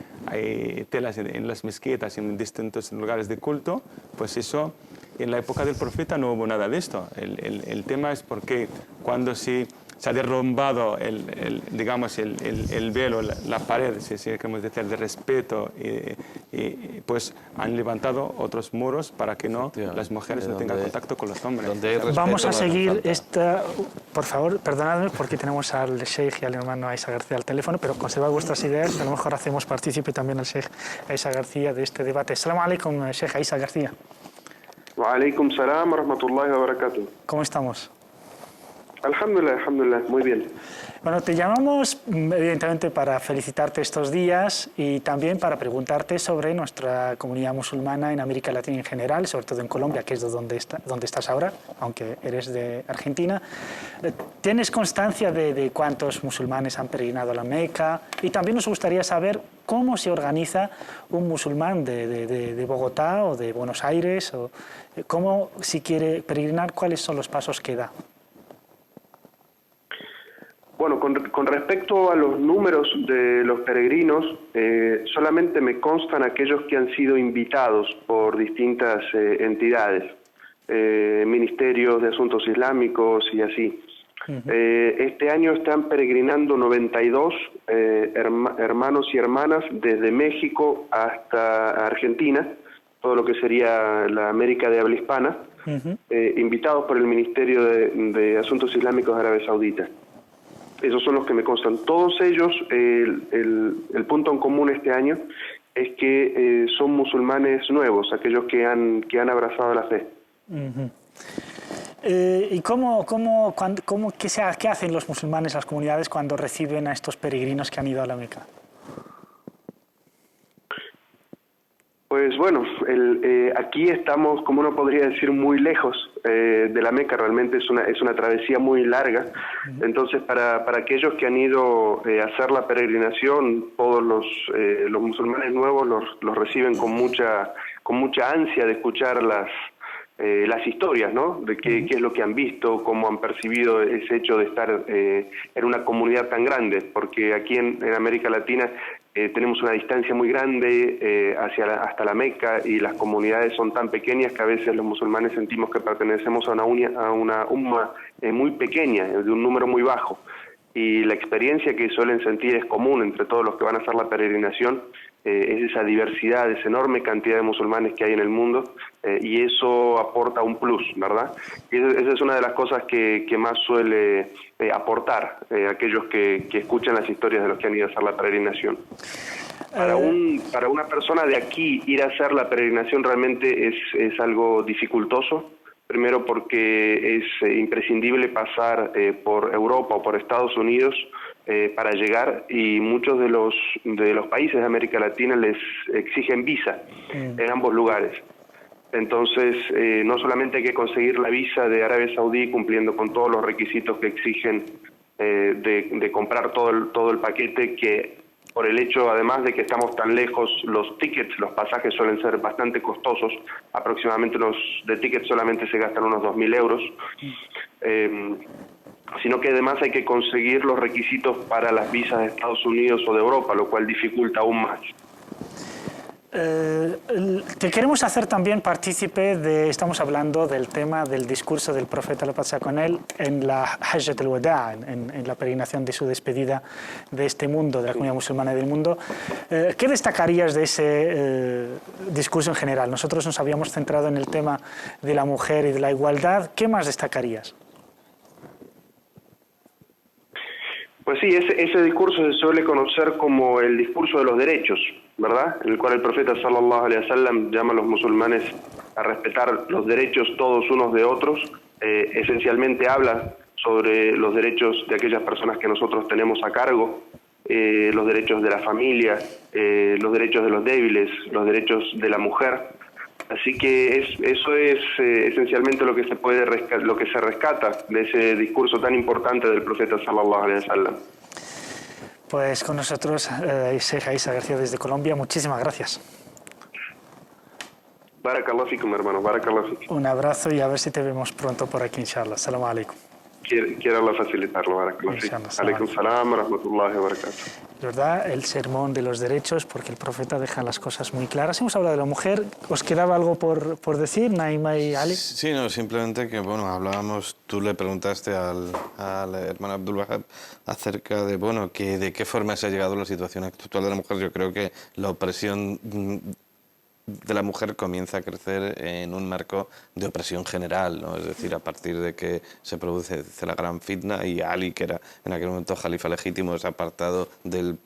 telas en las mezquitas, en distintos lugares de culto. Pues eso, en la época del profeta no hubo nada de esto. El tema es porque cuando se ha derrumbado el velo, la pared, si queremos decir, de respeto, pues han levantado otros muros para que las mujeres no tengan contacto con los hombres. Vamos a seguir esta, por favor, perdonadme porque tenemos al Sheikh y al hermano Aisa García al teléfono, pero conservad vuestras ideas, a lo mejor hacemos partícipe también al Sheikh Aisa García de este debate. Assalamu alaikum, Sheikh Aisa García. Wa alaikum salam wa rahmatullahi wa barakatuh. ¿Cómo estamos? Alhamdulillah, muy bien. Bueno, te llamamos evidentemente para felicitarte estos días y también para preguntarte sobre nuestra comunidad musulmana en América Latina en general, sobre todo en Colombia, que es donde estás ahora, aunque eres de Argentina. ¿Tienes constancia de cuántos musulmanes han peregrinado a la Meca? Y también nos gustaría saber cómo se organiza un musulmán de Bogotá o de Buenos Aires, o cómo, si quiere peregrinar, cuáles son los pasos que da. Bueno, con respecto a los números de los peregrinos, solamente me constan aquellos que han sido invitados por distintas entidades, ministerios de asuntos islámicos y así. Este año están peregrinando 92 hermanos y hermanas desde México hasta Argentina, todo lo que sería la América de habla hispana, invitados por el Ministerio de Asuntos Islámicos de Arabia Saudita. Esos son los que me constan. Todos ellos, el punto en común este año es que son musulmanes nuevos, aquellos que han abrazado la fe. ¿Y qué hacen los musulmanes, las comunidades, cuando reciben a estos peregrinos que han ido a la Meca? Pues bueno, aquí estamos, como uno podría decir, muy lejos de la Meca. Realmente es una travesía muy larga. Entonces, para aquellos que han ido a hacer la peregrinación, todos los musulmanes nuevos los reciben con mucha ansia de escuchar las historias, ¿no? De qué es lo que han visto, cómo han percibido ese hecho de estar en una comunidad tan grande, porque aquí en América Latina tenemos una distancia muy grande hasta la Meca, y las comunidades son tan pequeñas que a veces los musulmanes sentimos que pertenecemos a una umma muy pequeña, de un número muy bajo. Y la experiencia que suelen sentir es común entre todos los que van a hacer la peregrinación, es esa diversidad, esa enorme cantidad de musulmanes que hay en el mundo, y eso aporta un plus, ¿verdad? Y esa es una de las cosas que más suele aportar aquellos que escuchan las historias de los que han ido a hacer la peregrinación. Para una persona de aquí ir a hacer la peregrinación realmente es algo dificultoso. Primero porque es imprescindible pasar por Europa o por Estados Unidos para llegar, y muchos de los países de América Latina les exigen visa en ambos lugares. Entonces, no solamente hay que conseguir la visa de Arabia Saudí cumpliendo con todos los requisitos que exigen de comprar todo el paquete, que por el hecho, además de que estamos tan lejos, los tickets, los pasajes suelen ser bastante costosos. Aproximadamente de tickets solamente se gastan unos 2.000 euros. Sino que además hay que conseguir los requisitos para las visas de Estados Unidos o de Europa, lo cual dificulta aún más. Te queremos hacer también partícipe estamos hablando del tema del discurso del profeta, la paz sea con él, en la Hajjat al-Wada', en la peregrinación de su despedida de este mundo, de la comunidad musulmana del mundo. ¿Qué destacarías de ese discurso en general? Nosotros nos habíamos centrado en el tema de la mujer y de la igualdad. ¿Qué más destacarías? Pues sí, ese discurso se suele conocer como el discurso de los derechos, ¿verdad? En el cual el profeta sallallahu alaihi wasallam llama a los musulmanes a respetar los derechos todos unos de otros. Esencialmente habla sobre los derechos de aquellas personas que nosotros tenemos a cargo, los derechos de la familia, los derechos de los débiles, los derechos de la mujer. Así que eso es esencialmente lo que se rescata de ese discurso tan importante del profeta sallallahu alaihi wasallam. Pues con nosotros, Sheikh Isa García desde Colombia, muchísimas gracias. Barakallahu fikum, hermano, barakallahu fikum. Un abrazo y a ver si te vemos pronto por aquí, inshallah. Assalamu alaikum. Quiero facilitarlo, barakallahu fikum. Alaikum salam wa rahmatullahi wa barakatuh. ¿Verdad? El sermón de los derechos, porque el profeta deja las cosas muy claras. Hemos hablado de la mujer. ¿Os quedaba algo por decir, Naima y Ali? Sí, no, simplemente que, bueno, hablábamos, tú le preguntaste al hermano Abdul Wahab acerca de, bueno, de qué forma se ha llegado a la situación actual de la mujer. Yo creo que la opresión de la mujer comienza a crecer en un marco de opresión general, ¿no? Es decir, a partir de que se produce la gran fitna y Ali, que era en aquel momento jalifa legítimo, es apartado del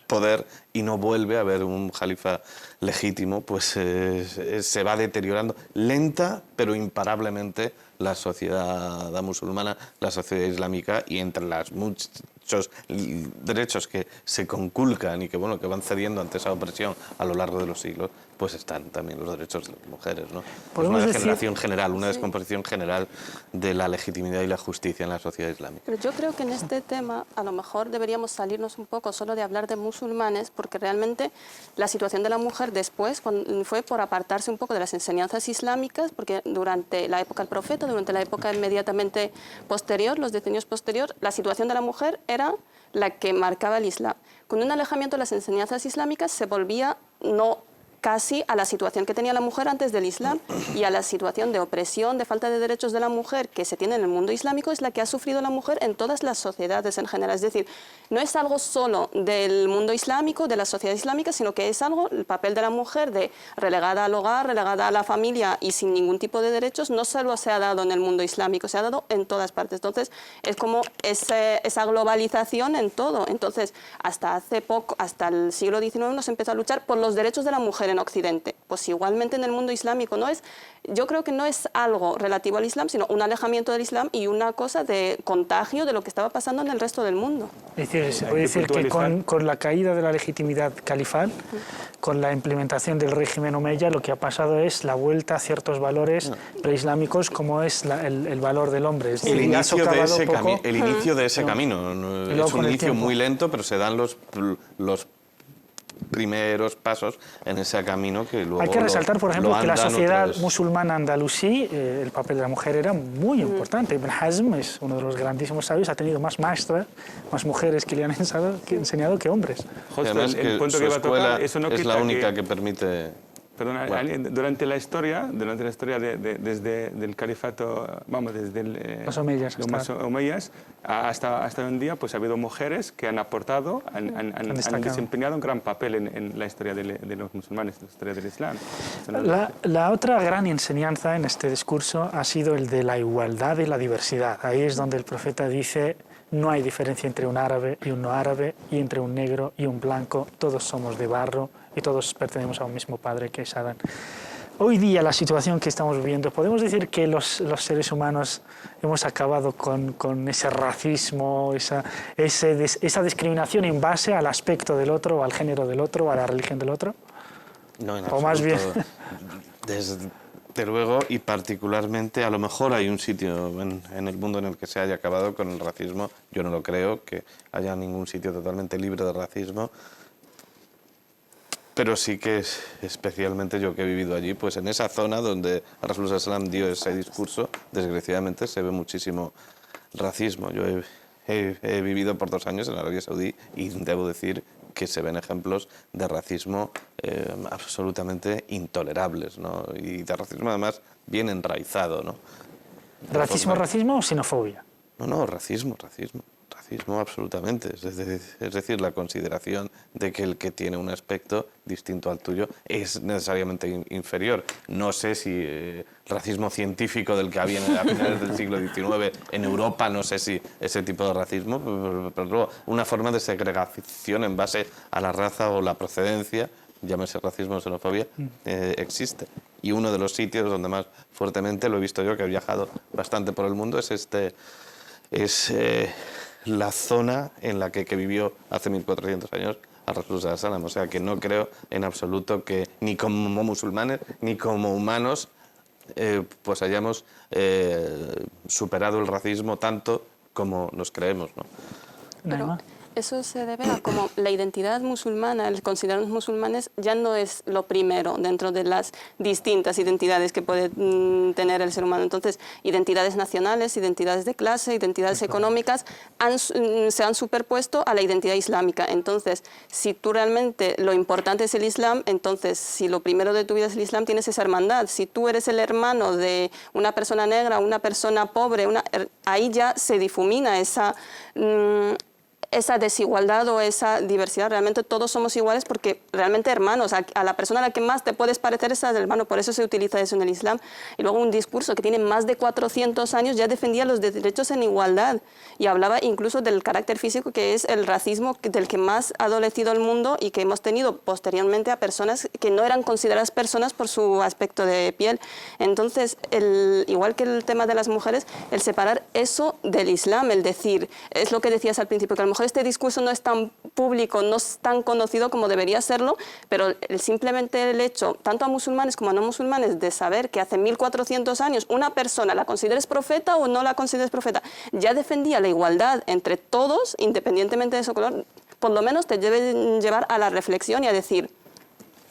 poder y no vuelve a haber un jalifa legítimo, pues se va deteriorando lenta pero imparablemente la sociedad musulmana, la sociedad islámica, y entre las muchos derechos que se conculcan y que van cediendo ante esa opresión a lo largo de los siglos, pues están también los derechos de las mujeres, ¿no? Es una degeneración general, una descomposición general de la legitimidad y la justicia en la sociedad islámica. Pero yo creo que en este tema a lo mejor deberíamos salirnos un poco solo de hablar de musulmanes, porque realmente la situación de la mujer después fue por apartarse un poco de las enseñanzas islámicas, porque durante la época del profeta, durante la época inmediatamente posterior, los decenios posteriores, la situación de la mujer era la que marcaba el Islam. Con un alejamiento de las enseñanzas islámicas se volvía casi a la situación que tenía la mujer antes del Islam, y a la situación de opresión, de falta de derechos de la mujer que se tiene en el mundo islámico es la que ha sufrido la mujer en todas las sociedades en general. Es decir, no es algo solo del mundo islámico, de la sociedad islámica, sino que es algo, el papel de la mujer de relegada al hogar, relegada a la familia y sin ningún tipo de derechos, no solo se ha dado en el mundo islámico, se ha dado en todas partes. Entonces, es como esa globalización en todo. Entonces, hasta hace poco, hasta el siglo XIX, nos empezó a luchar por los derechos de la mujer mujer en Occidente. Pues igualmente en el mundo islámico yo creo que no es algo relativo al Islam, sino un alejamiento del Islam y una cosa de contagio de lo que estaba pasando en el resto del mundo. Es decir, se puede decir que con la caída de la legitimidad califal, con la implementación del régimen omeya, lo que ha pasado es la vuelta a ciertos valores preislámicos, como es el valor del hombre. Es decir, el inicio de ese camino. Es un inicio muy lento, pero se dan los primeros pasos en ese camino que luego hay que resaltar, por ejemplo, que la sociedad musulmana andalusí, el papel de la mujer era muy importante. Ibn Hazm es uno de los grandísimos sabios, ha tenido más maestras, más mujeres que le han enseñado que hombres. Además, el punto que iba a tocar, eso no es quita la única que permite... Perdona, durante la historia desde el califato, desde los omeyas hasta hoy en día, pues ha habido mujeres que han aportado, han desempeñado un gran papel en la historia de los musulmanes, en la historia del Islam. La otra gran enseñanza en este discurso ha sido el de la igualdad y la diversidad. Ahí es donde el profeta dice: no hay diferencia entre un árabe y un no árabe, y entre un negro y un blanco, todos somos de barro y todos pertenecemos a un mismo padre, que es Adán. Hoy día, la situación que estamos viviendo, podemos decir que los seres humanos hemos acabado con ese racismo, esa discriminación en base al aspecto del otro, al género del otro, a la religión del otro. No, en o absoluto. más bien... Desde luego, y particularmente, a lo mejor hay un sitio en el mundo en el que se haya acabado con el racismo. Yo no lo creo, que haya ningún sitio totalmente libre de racismo. Pero sí que, especialmente yo que he vivido allí, pues en esa zona donde Rasul Sallam dio ese discurso, desgraciadamente se ve muchísimo racismo. Yo he vivido por 2 años en Arabia Saudí y debo decir que se ven ejemplos de racismo absolutamente intolerables, ¿no? Y de racismo además bien enraizado, ¿no? ¿Racismo o xenofobia? No, racismo absolutamente. Es decir, la consideración de que el que tiene un aspecto distinto al tuyo es necesariamente inferior. No sé si racismo científico del que había a finales del siglo XIX en Europa, no sé si ese tipo de racismo, pero luego una forma de segregación en base a la raza o la procedencia, llámese racismo o xenofobia, existe. Y uno de los sitios donde más fuertemente lo he visto yo, que he viajado bastante por el mundo, es la zona en la que vivió hace 1400 años a Rasul Sallam. O sea que no creo en absoluto que ni como musulmanes ni como humanos pues hayamos superado el racismo tanto como nos creemos, ¿no? Pero eso se debe a como la identidad musulmana, el considerarnos musulmanes ya no es lo primero dentro de las distintas identidades que puede tener el ser humano. Entonces, identidades nacionales, identidades de clase, identidades económicas se han superpuesto a la identidad islámica. Entonces, si tú realmente lo importante es el Islam, entonces si lo primero de tu vida es el Islam, tienes esa hermandad. Si tú eres el hermano de una persona negra, una persona pobre, ahí ya se difumina esa desigualdad o esa diversidad. Realmente todos somos iguales porque realmente hermanos, a la persona a la que más te puedes parecer es al hermano, por eso se utiliza eso en el Islam. Y luego un discurso que tiene más de 400 años ya defendía los derechos en igualdad y hablaba incluso del carácter físico, que es el racismo del que más ha adolecido el mundo y que hemos tenido posteriormente a personas que no eran consideradas personas por su aspecto de piel. Entonces, igual que el tema de las mujeres, el separar eso del Islam, el decir, es lo que decías al principio, que a lo mejor este discurso no es tan público, no es tan conocido como debería serlo, pero simplemente el hecho, tanto a musulmanes como a no musulmanes, de saber que hace 1400 años una persona, la consideres profeta o no la consideres profeta, ya defendía la igualdad entre todos, independientemente de su color, por lo menos te debe llevar a la reflexión y a decir,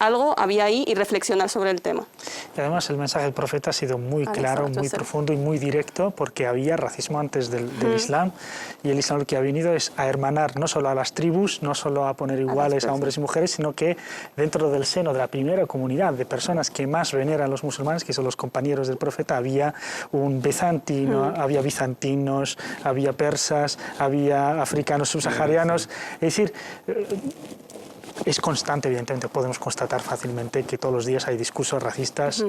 algo había ahí y reflexionar sobre el tema. Y además el mensaje del profeta ha sido muy claro, muy profundo y muy directo, porque había racismo antes del Islam, y el Islam lo que ha venido es a hermanar no solo a las tribus, no solo a poner iguales a hombres y mujeres, sino que dentro del seno de la primera comunidad de personas que más veneran a los musulmanes, que son los compañeros del profeta, había un bizantino, había bizantinos, había persas, había africanos subsaharianos, es decir, es constante, evidentemente, podemos constatar fácilmente que todos los días hay discursos racistas.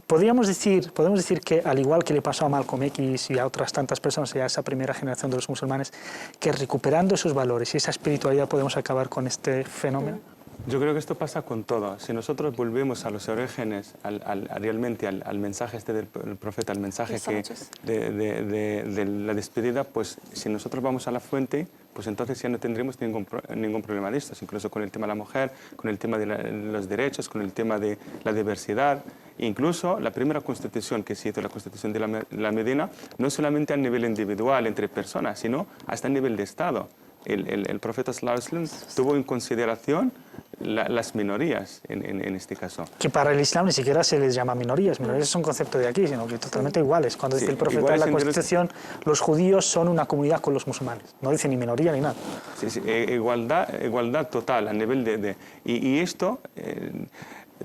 Podríamos decir que, al igual que le pasó a Malcolm X y a otras tantas personas, y a esa primera generación de los musulmanes, que recuperando esos valores y esa espiritualidad podemos acabar con este fenómeno. Yo creo que esto pasa con todo. Si nosotros volvemos a los orígenes, realmente al mensaje del profeta, al mensaje de la despedida, pues si nosotros vamos a la fuente, pues entonces ya no tendremos ningún problema de esto, incluso con el tema de la mujer, con el tema de los derechos, con el tema de la diversidad. Incluso la primera constitución que se hizo, la constitución de la Medina, no solamente a nivel individual entre personas, sino hasta a nivel de Estado. El profeta sallallahu alaihi wasallam tuvo en consideración las minorías en este caso. Que para el Islam ni siquiera se les llama minorías. Minorías es un concepto de aquí, sino que totalmente iguales. Cuando dice el profeta en la Constitución, los judíos son una comunidad con los musulmanes. No dice ni minoría ni nada. Sí, igualdad total a nivel y esto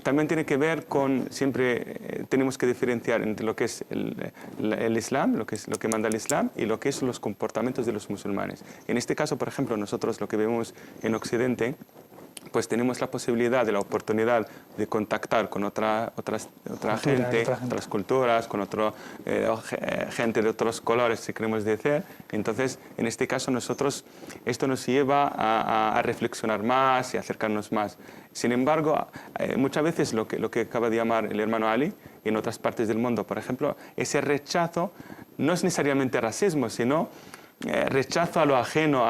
también tiene que ver con, siempre tenemos que diferenciar entre lo que es el Islam, lo que manda el Islam, y lo que son los comportamientos de los musulmanes. En este caso, por ejemplo, nosotros lo que vemos en Occidente, pues tenemos la posibilidad, la oportunidad de contactar con otra gente, otras culturas, con gente de otros colores, si queremos decir. Entonces, en este caso, esto nos lleva a reflexionar más y acercarnos más. Sin embargo, muchas veces lo que acaba de llamar el hermano Ali, en otras partes del mundo, por ejemplo, ese rechazo no es necesariamente racismo, sino rechazo a lo ajeno,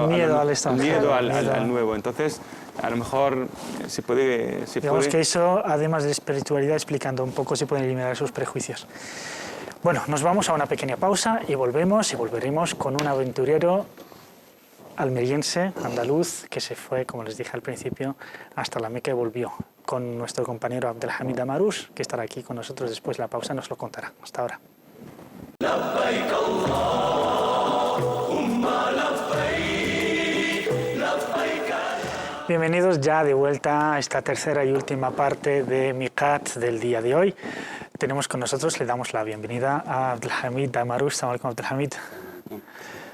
miedo al extranjero, miedo al nuevo. Entonces, a lo mejor se puede... Digamos que eso, además de espiritualidad, explicando un poco, se pueden eliminar esos prejuicios. Bueno, nos vamos a una pequeña pausa y volveremos con un aventurero almeriense, andaluz, que se fue, como les dije al principio, hasta la Meca y volvió, con nuestro compañero Abdelhamid Damarouche, que estará aquí con nosotros después de la pausa, nos lo contará. Hasta ahora. Bienvenidos ya de vuelta a esta tercera y última parte de Miqat del día de hoy. Tenemos con nosotros, le damos la bienvenida a Abdelhamid Damarouche. Assalamu alaikum, Abdelhamid.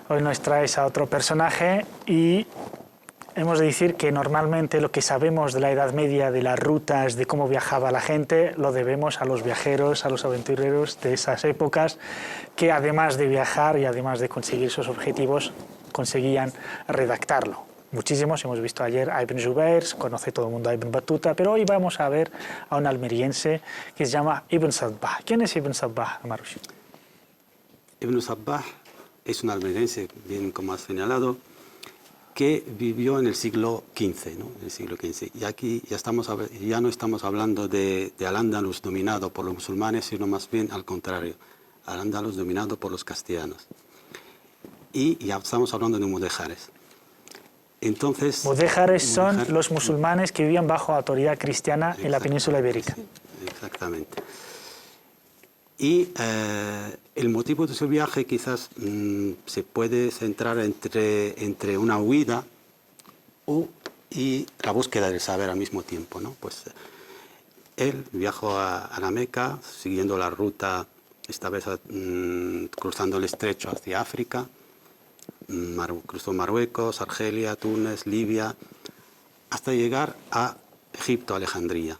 Hoy nos traes a otro personaje y hemos de decir que normalmente lo que sabemos de la Edad Media, de las rutas, de cómo viajaba la gente, lo debemos a los viajeros, a los aventureros de esas épocas, que además de viajar y además de conseguir sus objetivos, conseguían redactarlo. Muchísimos, hemos visto ayer a Ibn Jubayr, conoce todo el mundo a Ibn Battuta, pero hoy vamos a ver a un almeriense que se llama Ibn Sabbah. ¿Quién es Ibn Sabbah, Damarouche? Ibn Sabbah es un almeriense, bien como has señalado, que vivió en el siglo XV, ¿no? En el siglo XV. Y aquí ya no estamos hablando de Al-Ándalus dominado por los musulmanes, sino más bien al contrario, Al-Ándalus dominado por los castellanos. Y ya estamos hablando de mudéjares. Entonces, mudéjares son los musulmanes que vivían bajo autoridad cristiana en la península ibérica. Sí, exactamente. Y el motivo de su viaje quizás se puede centrar entre una huida y la búsqueda del saber al mismo tiempo, ¿no? Pues él viajó a la Meca siguiendo la ruta, esta vez cruzando el estrecho hacia África, cruzó Marruecos, Argelia, Túnez, Libia, hasta llegar a Egipto, Alejandría,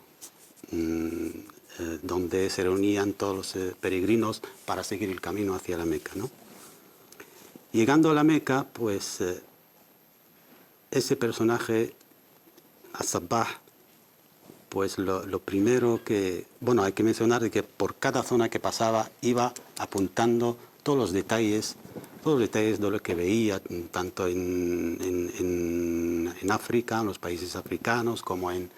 donde se reunían todos los peregrinos para seguir el camino hacia la Meca, ¿no? Llegando a la Meca, pues ese personaje, As-Sabbah, pues lo primero que, bueno, hay que mencionar de que por cada zona que pasaba iba apuntando todos los detalles de lo que veía, tanto en África, en los países africanos, como en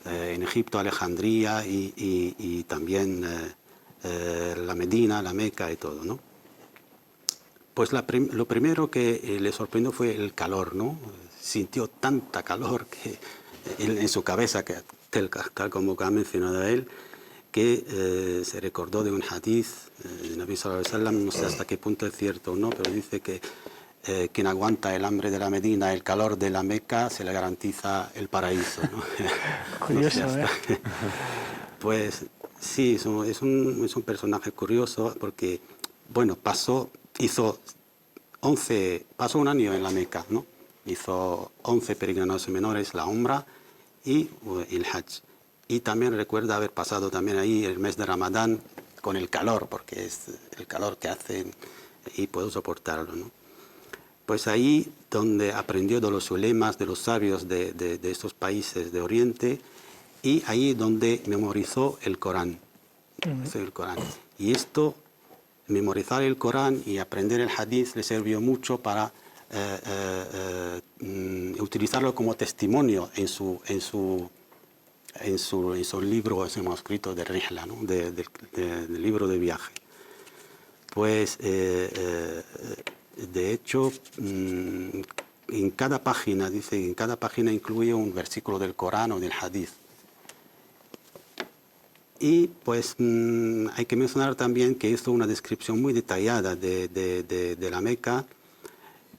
Egipto, Alejandría y también la Medina, la Meca y todo, ¿no? Pues lo primero que le sorprendió fue el calor, ¿no? Sintió tanta calor que en su cabeza, tal como ha mencionado él, que se recordó de un hadith de Nabi sallallahu alaihi wasallam, no sé hasta qué punto es cierto o no, pero dice que quien aguanta el hambre de la Medina, el calor de la Meca, se le garantiza el paraíso, ¿no? Curioso, no sé Pues sí, es un personaje curioso porque, bueno, pasó un año en la Meca, ¿no? Hizo 11 peregrinaciones menores, la Umra y el Hajj. Y también recuerda haber pasado también ahí el mes de Ramadán con el calor, porque es el calor que hace y puedo soportarlo, ¿no? Pues ahí donde aprendió de los ulemas, de los sabios de estos países de Oriente, y ahí donde memorizó el Corán. El Corán. Y esto, memorizar el Corán y aprender el hadith, le sirvió mucho para utilizarlo como testimonio en su libro, ese manuscrito de Rihla, ¿no? del libro de viaje. Pues, de hecho, en cada página, dice, en cada página incluye un versículo del Corán o del hadith. Y pues hay que mencionar también que hizo una descripción muy detallada de la Meca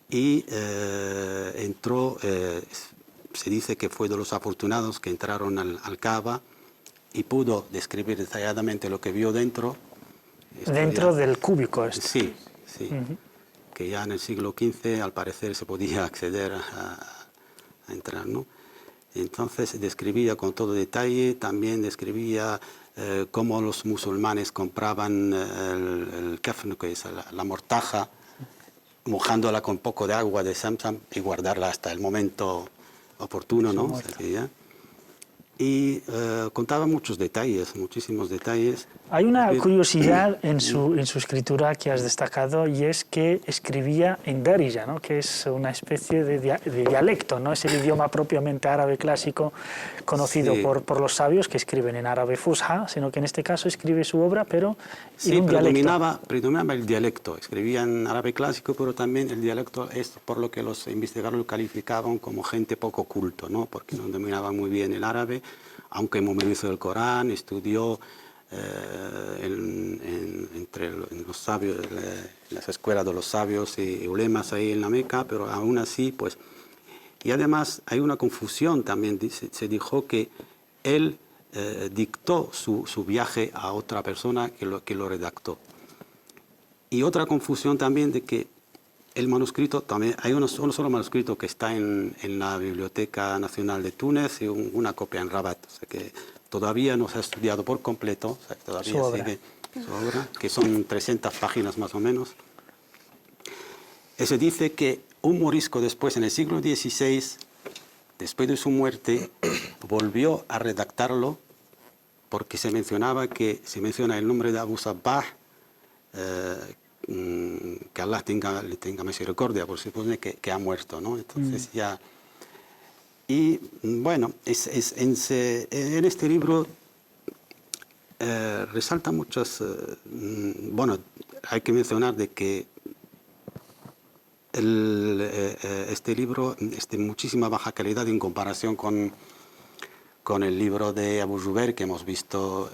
y entró, se dice que fue de los afortunados que entraron al Kaaba y pudo describir detalladamente lo que vio dentro. Dentro del cúbico este. Sí, sí. Que ya en el siglo XV al parecer se podía acceder a entrar, ¿no? Entonces describía con todo detalle, también describía cómo los musulmanes compraban el kafn, que es la mortaja, mojándola con poco de agua de Zamzam y guardarla hasta el momento oportuno, ¿no? Y contaba muchos detalles, muchísimos detalles. Hay una curiosidad en su escritura que has destacado, y es que escribía en Darija, ¿no? Que es una especie de dialecto, no es el idioma propiamente árabe clásico conocido por los sabios que escriben en árabe fusha, sino que en este caso escribe su obra, pero en un dialecto. Predominaba el dialecto, escribía en árabe clásico, pero también el dialecto es por lo que los investigadores lo calificaban como gente poco culto, ¿no? Porque no dominaba muy bien el árabe, aunque memorizó el Corán, estudió entre los sabios, las escuelas de los sabios y ulemas ahí en la Meca, pero aún así, pues... Y además hay una confusión también, se dijo que él dictó su viaje a otra persona que lo redactó. Y otra confusión también de que el manuscrito, también hay un solo manuscrito que está en la Biblioteca Nacional de Túnez y una copia en Rabat, o sea que todavía no se ha estudiado por completo, o sea, que todavía sigue su obra, que son 300 páginas más o menos. Se dice que un morisco después, en el siglo XVI, después de su muerte, volvió a redactarlo porque se menciona el nombre de Abu Sabbah, que Allah le tenga misericordia, por supone que ha muerto, ¿no? Entonces ya... Y bueno, en este libro resalta muchas... bueno, hay que mencionar de que este libro es de muchísima baja calidad en comparación con el libro de Abu Zubair que hemos visto,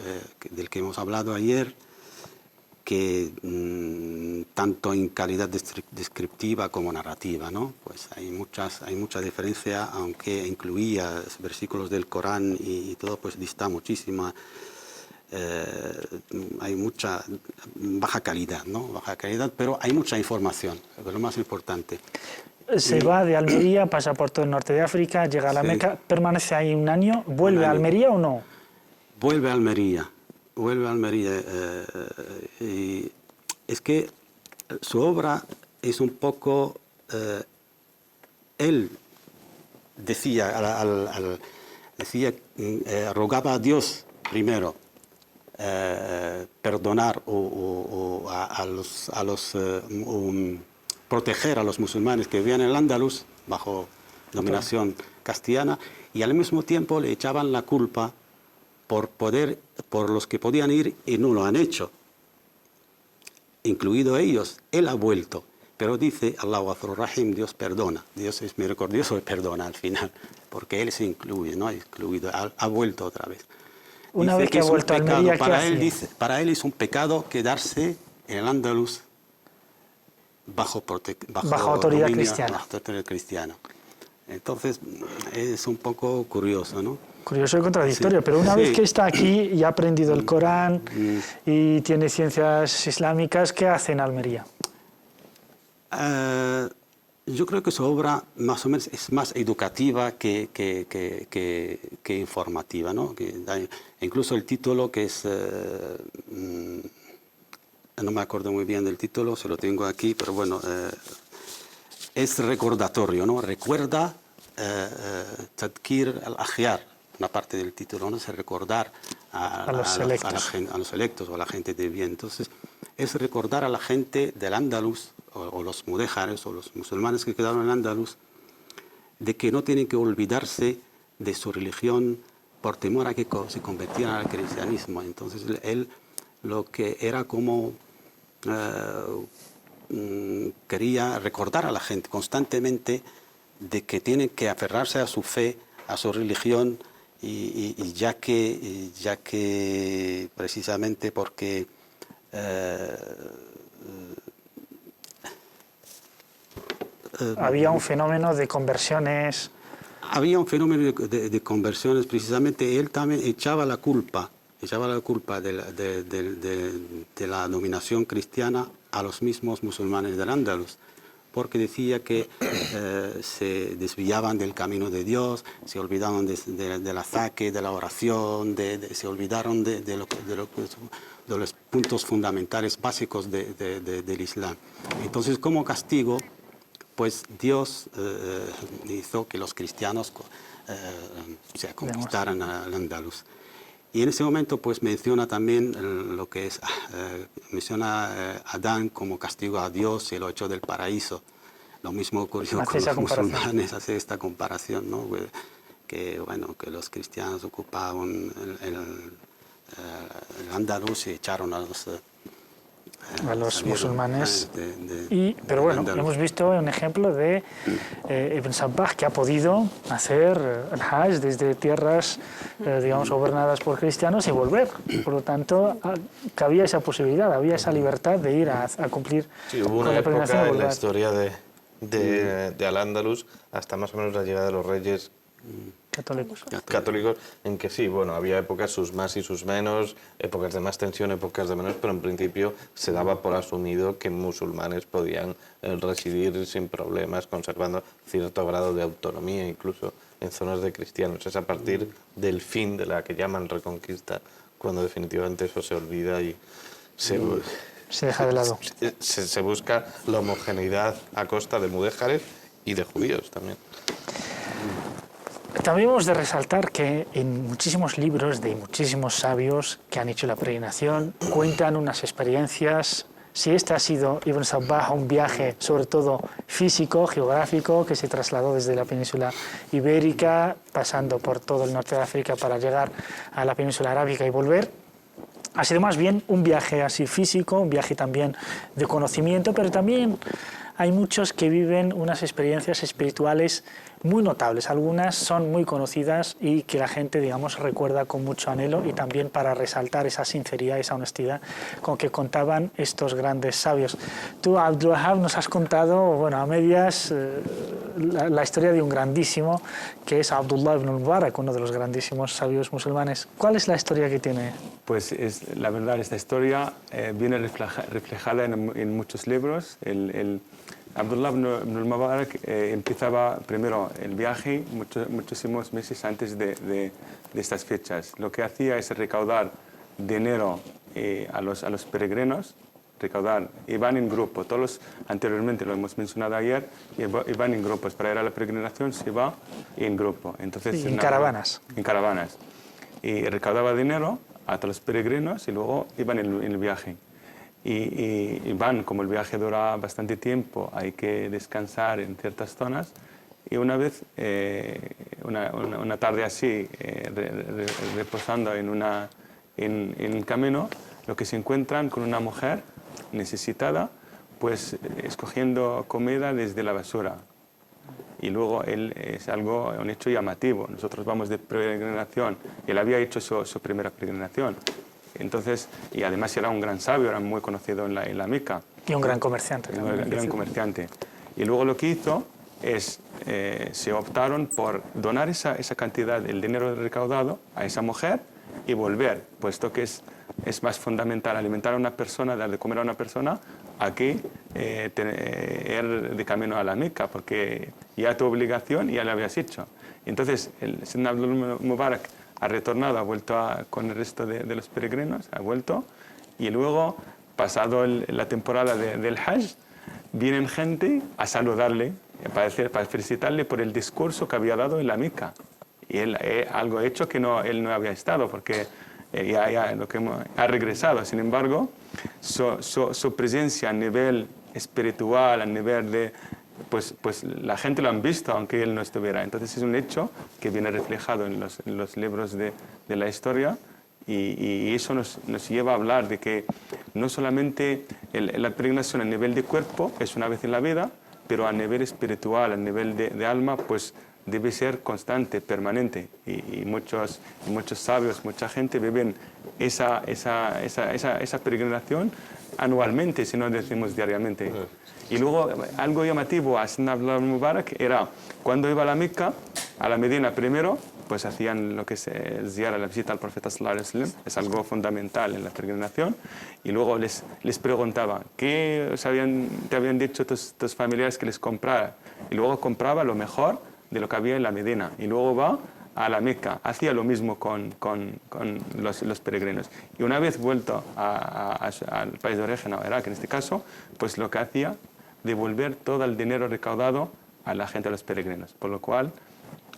del que hemos hablado ayer, que tanto en calidad descriptiva como narrativa, ¿no? Pues hay mucha diferencia, aunque incluía versículos del Corán y todo, pues dista muchísima. Hay mucha baja calidad, ¿no? Baja calidad, pero hay mucha información, es lo más importante. Se va de Almería, pasa por todo el norte de África, llega a la Meca, permanece ahí un año, ¿vuelve a Almería o no? Vuelve a Almería. Y es que su obra es un poco... él rogaba a Dios primero perdonar o proteger a los musulmanes que vivían en el Andaluz bajo dominación castellana, y al mismo tiempo le echaban la culpa por los que podían ir y no lo han hecho, incluido ellos. Él ha vuelto, pero dice Allahu Ghafur Rahim, Dios perdona, Dios es misericordioso y perdona al final, porque él se incluye, ¿no? Ha vuelto otra vez. Una vez que ha vuelto a Almería, para él es un pecado quedarse en el Andaluz bajo autoridad cristiana. Entonces es un poco curioso, ¿no? Curioso y contradictorio, pero una vez que está aquí y ha aprendido el Corán y tiene ciencias islámicas, ¿qué hace en Almería? Yo creo que su obra más o menos es más educativa que informativa, ¿no? Incluso el título, que es... no me acuerdo muy bien del título, se lo tengo aquí, pero bueno, es recordatorio, ¿no? Recuerda Tadkir al-Akhyar, una parte del título, ¿no? Es recordar a los electos o a la gente de bien. Entonces, es recordar a la gente del Andalus, o los mudéjares, o los musulmanes que quedaron en Andalus, de que no tienen que olvidarse de su religión por temor a que se convirtieran al cristianismo. Entonces, él lo que era como quería recordar a la gente constantemente de que tienen que aferrarse a su fe, a su religión, y ya que precisamente porque había un fenómeno de conversiones. Había un fenómeno de conversiones, precisamente él también echaba la culpa de la dominación cristiana a los mismos musulmanes del Andalus, porque decía que se desviaban del camino de Dios, se olvidaban del ataque, de la oración, se olvidaron de los puntos fundamentales básicos del Islam. Entonces, como castigo, pues Dios hizo que los cristianos se conquistaran al Andalus. Y en ese momento pues menciona también lo que es, menciona a Adán como castigo a Dios y lo echó del paraíso. Lo mismo ocurrió con los musulmanes, hace esta comparación, ¿no? Que los cristianos ocupaban el Andalus y echaron a los musulmanes. Pero bueno, hemos visto un ejemplo de Ibn Sabbah, que ha podido hacer el Hajj desde tierras, digamos, gobernadas por cristianos y volver. Por lo tanto, cabía esa posibilidad, había esa libertad de ir a cumplir hubo una época en la historia de Al-Ándalus, hasta más o menos la llegada de los reyes católicos, en que sí, bueno, había épocas sus más y sus menos, épocas de más tensión, épocas de menos, pero en principio se daba por asumido que musulmanes podían residir sin problemas, conservando cierto grado de autonomía, incluso en zonas de cristianos. Es a partir del fin de la que llaman reconquista, cuando definitivamente eso se olvida y se deja de lado. Se busca la homogeneidad a costa de mudéjares y de judíos también. También hemos de resaltar que en muchísimos libros de muchísimos sabios que han hecho la peregrinación cuentan unas experiencias. Si este ha sido Ibn Sabbah, un viaje sobre todo físico, geográfico, que se trasladó desde la península ibérica, pasando por todo el norte de África para llegar a la península arábiga y volver, ha sido más bien un viaje así físico, un viaje también de conocimiento, pero también hay muchos que viven unas experiencias espirituales muy notables. Algunas son muy conocidas y que la gente, digamos, recuerda con mucho anhelo, y también para resaltar esa sinceridad, esa honestidad con que contaban estos grandes sabios. Tú, Abdul Wahab, nos has contado, bueno, a medias, la historia de un grandísimo, que es Abdullah ibn Mubarak, uno de los grandísimos sabios musulmanes. ¿Cuál es la historia que tiene? Pues la verdad, esta historia viene reflejada en muchos libros. Abdullah ibn Mubarak empezaba primero el viaje muchísimos meses antes de estas fechas. Lo que hacía es recaudar dinero a los peregrinos, iban en grupo, anteriormente lo hemos mencionado ayer, iban en grupos. Para ir a la peregrinación se iba en grupo. Entonces, sí, en caravanas. En caravanas. Y recaudaba dinero a todos los peregrinos y luego iban en el viaje. Y van, como el viaje dura bastante tiempo, hay que descansar en ciertas zonas, y una vez, una tarde así, reposando en el camino, lo que se encuentran con una mujer necesitada, pues escogiendo comida desde la basura. Y luego es un hecho llamativo. Nosotros vamos de peregrinación, él había hecho su primera peregrinación. Entonces, y además era un gran sabio, era muy conocido en la Meca. Y un gran comerciante. Un gran comerciante. Y luego lo que hizo es, se optaron por donar esa cantidad, el dinero recaudado, a esa mujer y volver, puesto que es más fundamental alimentar a una persona, dar de comer a una persona, a que ir de camino a la Meca, porque ya tu obligación ya la habías hecho. Entonces, el Sayyidina Abdul Mubarak ha retornado, ha vuelto con el resto de los peregrinos, ha vuelto, y luego, pasado la temporada del Hajj, vienen gente a saludarle para felicitarle por el discurso que había dado en la Meca. Y él, algo hecho que él no había estado, porque ha regresado. Sin embargo, su presencia a nivel espiritual, a nivel de... Pues la gente lo han visto, aunque él no estuviera. Entonces es un hecho que viene reflejado en los libros de la historia, y eso nos lleva a hablar de que no solamente la peregrinación a nivel de cuerpo es una vez en la vida, pero a nivel espiritual, a nivel de alma, pues debe ser constante, permanente. Y muchos sabios, mucha gente viven esa peregrinación anualmente, si no decimos diariamente. Y luego, algo llamativo a Sayyidina Abdullah Mubarak era, cuando iba a la Meca, a la Medina primero, pues hacían lo que es el ziyara, la visita al profeta sallallahu alaihi wasallam, es algo fundamental en la peregrinación, y luego les preguntaba, ¿qué te habían dicho tus familiares que les comprara? Y luego compraba lo mejor de lo que había en la Medina, y luego va a la Meca, hacía lo mismo con los peregrinos. Y una vez vuelto al país de origen, a Irak en este caso, pues lo que hacía, devolver todo el dinero recaudado a la gente, a los peregrinos, por lo cual...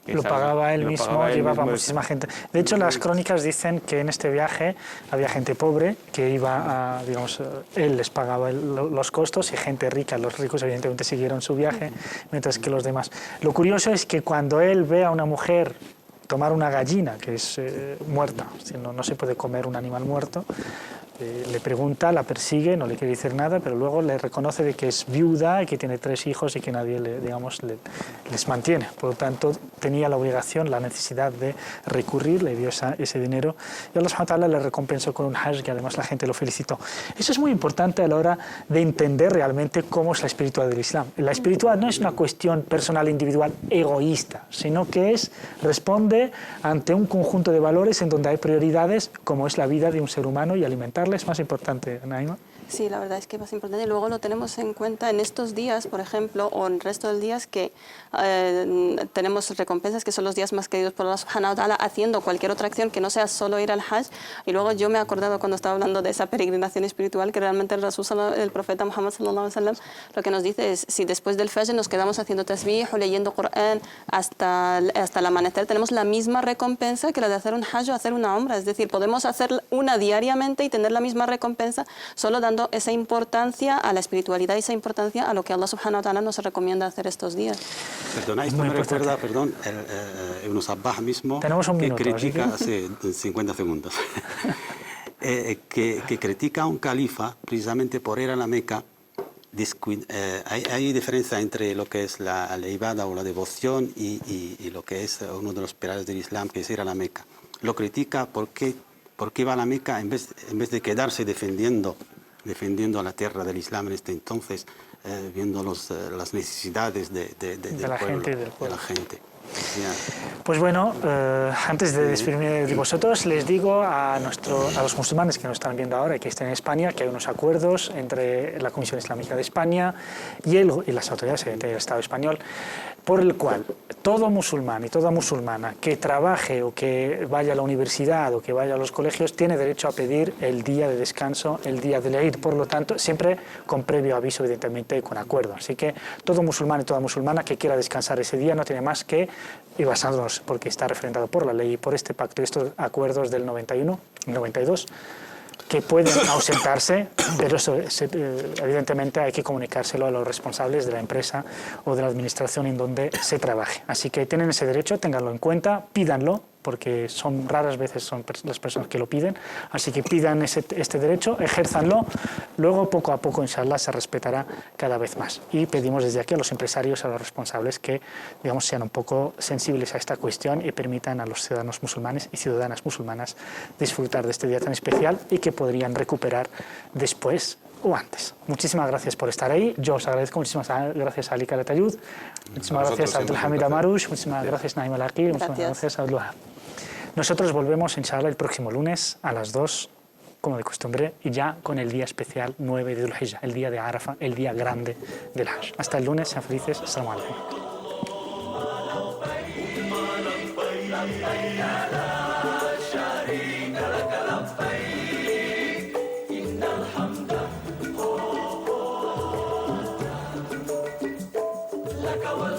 Lo pagaba él mismo, llevaba muchísima gente. De hecho, las crónicas dicen que en este viaje había gente pobre que iba a, digamos, él les pagaba los costos, y gente rica. Los ricos evidentemente siguieron su viaje, mientras que los demás. Lo curioso es que cuando él ve a una mujer tomar una gallina, que es muerta, no se puede comer un animal muerto, le pregunta, la persigue, no le quiere decir nada, pero luego le reconoce de que es viuda y que tiene 3 hijos y que nadie les mantiene. Por lo tanto, tenía la obligación, la necesidad de recurrir, le dio ese dinero, y Allah subhanahu wa ta'ala le recompensó con un hajj, que además la gente lo felicitó. Eso es muy importante a la hora de entender realmente cómo es la espiritualidad del Islam. La espiritualidad no es una cuestión personal, individual, egoísta, sino que responde ante un conjunto de valores en donde hay prioridades, como es la vida de un ser humano, y alimentarle es más importante, Naima. Sí, la verdad es que es más importante. Y luego lo tenemos en cuenta en estos días, por ejemplo, o en el resto del días, que tenemos recompensas, que son los días más queridos por Allah subhanahu wa ta'ala, haciendo cualquier otra acción que no sea solo ir al Hajj. Y luego yo me he acordado, cuando estaba hablando de esa peregrinación espiritual, que realmente el profeta Muhammad sallallahu alaihi wasallam lo que nos dice es, si después del Fajr nos quedamos haciendo tasbih o leyendo Corán hasta el amanecer, tenemos la misma recompensa que la de hacer un Hajj o hacer una Umrah. Es decir, podemos hacer una diariamente y tener la misma recompensa, solo dando esa importancia a la espiritualidad y esa importancia a lo que Allah subhanahu wa ta'ala nos recomienda hacer estos días. Perdona, esto me recuerda, Ibn Sabbah mismo, que critica, hace 50 segundos, que critica a un califa precisamente por ir a la Meca. Hay diferencia entre lo que es la ibada o la devoción y lo que es uno de los pilares del Islam, que es ir a la Meca. Lo critica porque va a la Meca en vez de quedarse defendiendo a la tierra del Islam en este entonces, viendo las necesidades del pueblo, de la gente. Pues bueno, antes de despedirme de vosotros, les digo a los musulmanes que nos están viendo ahora y que están en España, que hay unos acuerdos entre la Comisión Islámica de España y las autoridades del Estado español, por el cual todo musulmán y toda musulmana que trabaje o que vaya a la universidad o que vaya a los colegios tiene derecho a pedir el día de descanso, el día del Eid. Por lo tanto, siempre con previo aviso, evidentemente, con acuerdo. Así que todo musulmán y toda musulmana que quiera descansar ese día no tiene más que, y basándonos, porque está referendado por la ley y por este pacto y estos acuerdos del 92, que pueden ausentarse, pero eso, evidentemente hay que comunicárselo a los responsables de la empresa o de la administración en donde se trabaje. Así que tienen ese derecho, ténganlo en cuenta, pídanlo, porque son raras veces son las personas que lo piden, así que pidan este derecho, ejérzanlo, luego poco a poco, inshallah, se respetará cada vez más. Y pedimos desde aquí a los empresarios, a los responsables, que digamos, sean un poco sensibles a esta cuestión y permitan a los ciudadanos musulmanes y ciudadanas musulmanas disfrutar de este día tan especial y que podrían recuperar después o antes. Muchísimas gracias por estar ahí. Yo os agradezco. Muchísimas gracias a Ali Calatayud. Muchísimas gracias a Abdulhamid Amarush. Muchísimas gracias a Naim Al-Aqil. Muchísimas gracias a Abdullah. Nosotros volvemos, inshallah, el próximo lunes a las 2, como de costumbre, y ya con el día especial 9 de Dhul-Hijjah, el día de Arafah, el día grande del Hajj. Hasta el lunes, sean felices. Assalamu alaikum. لك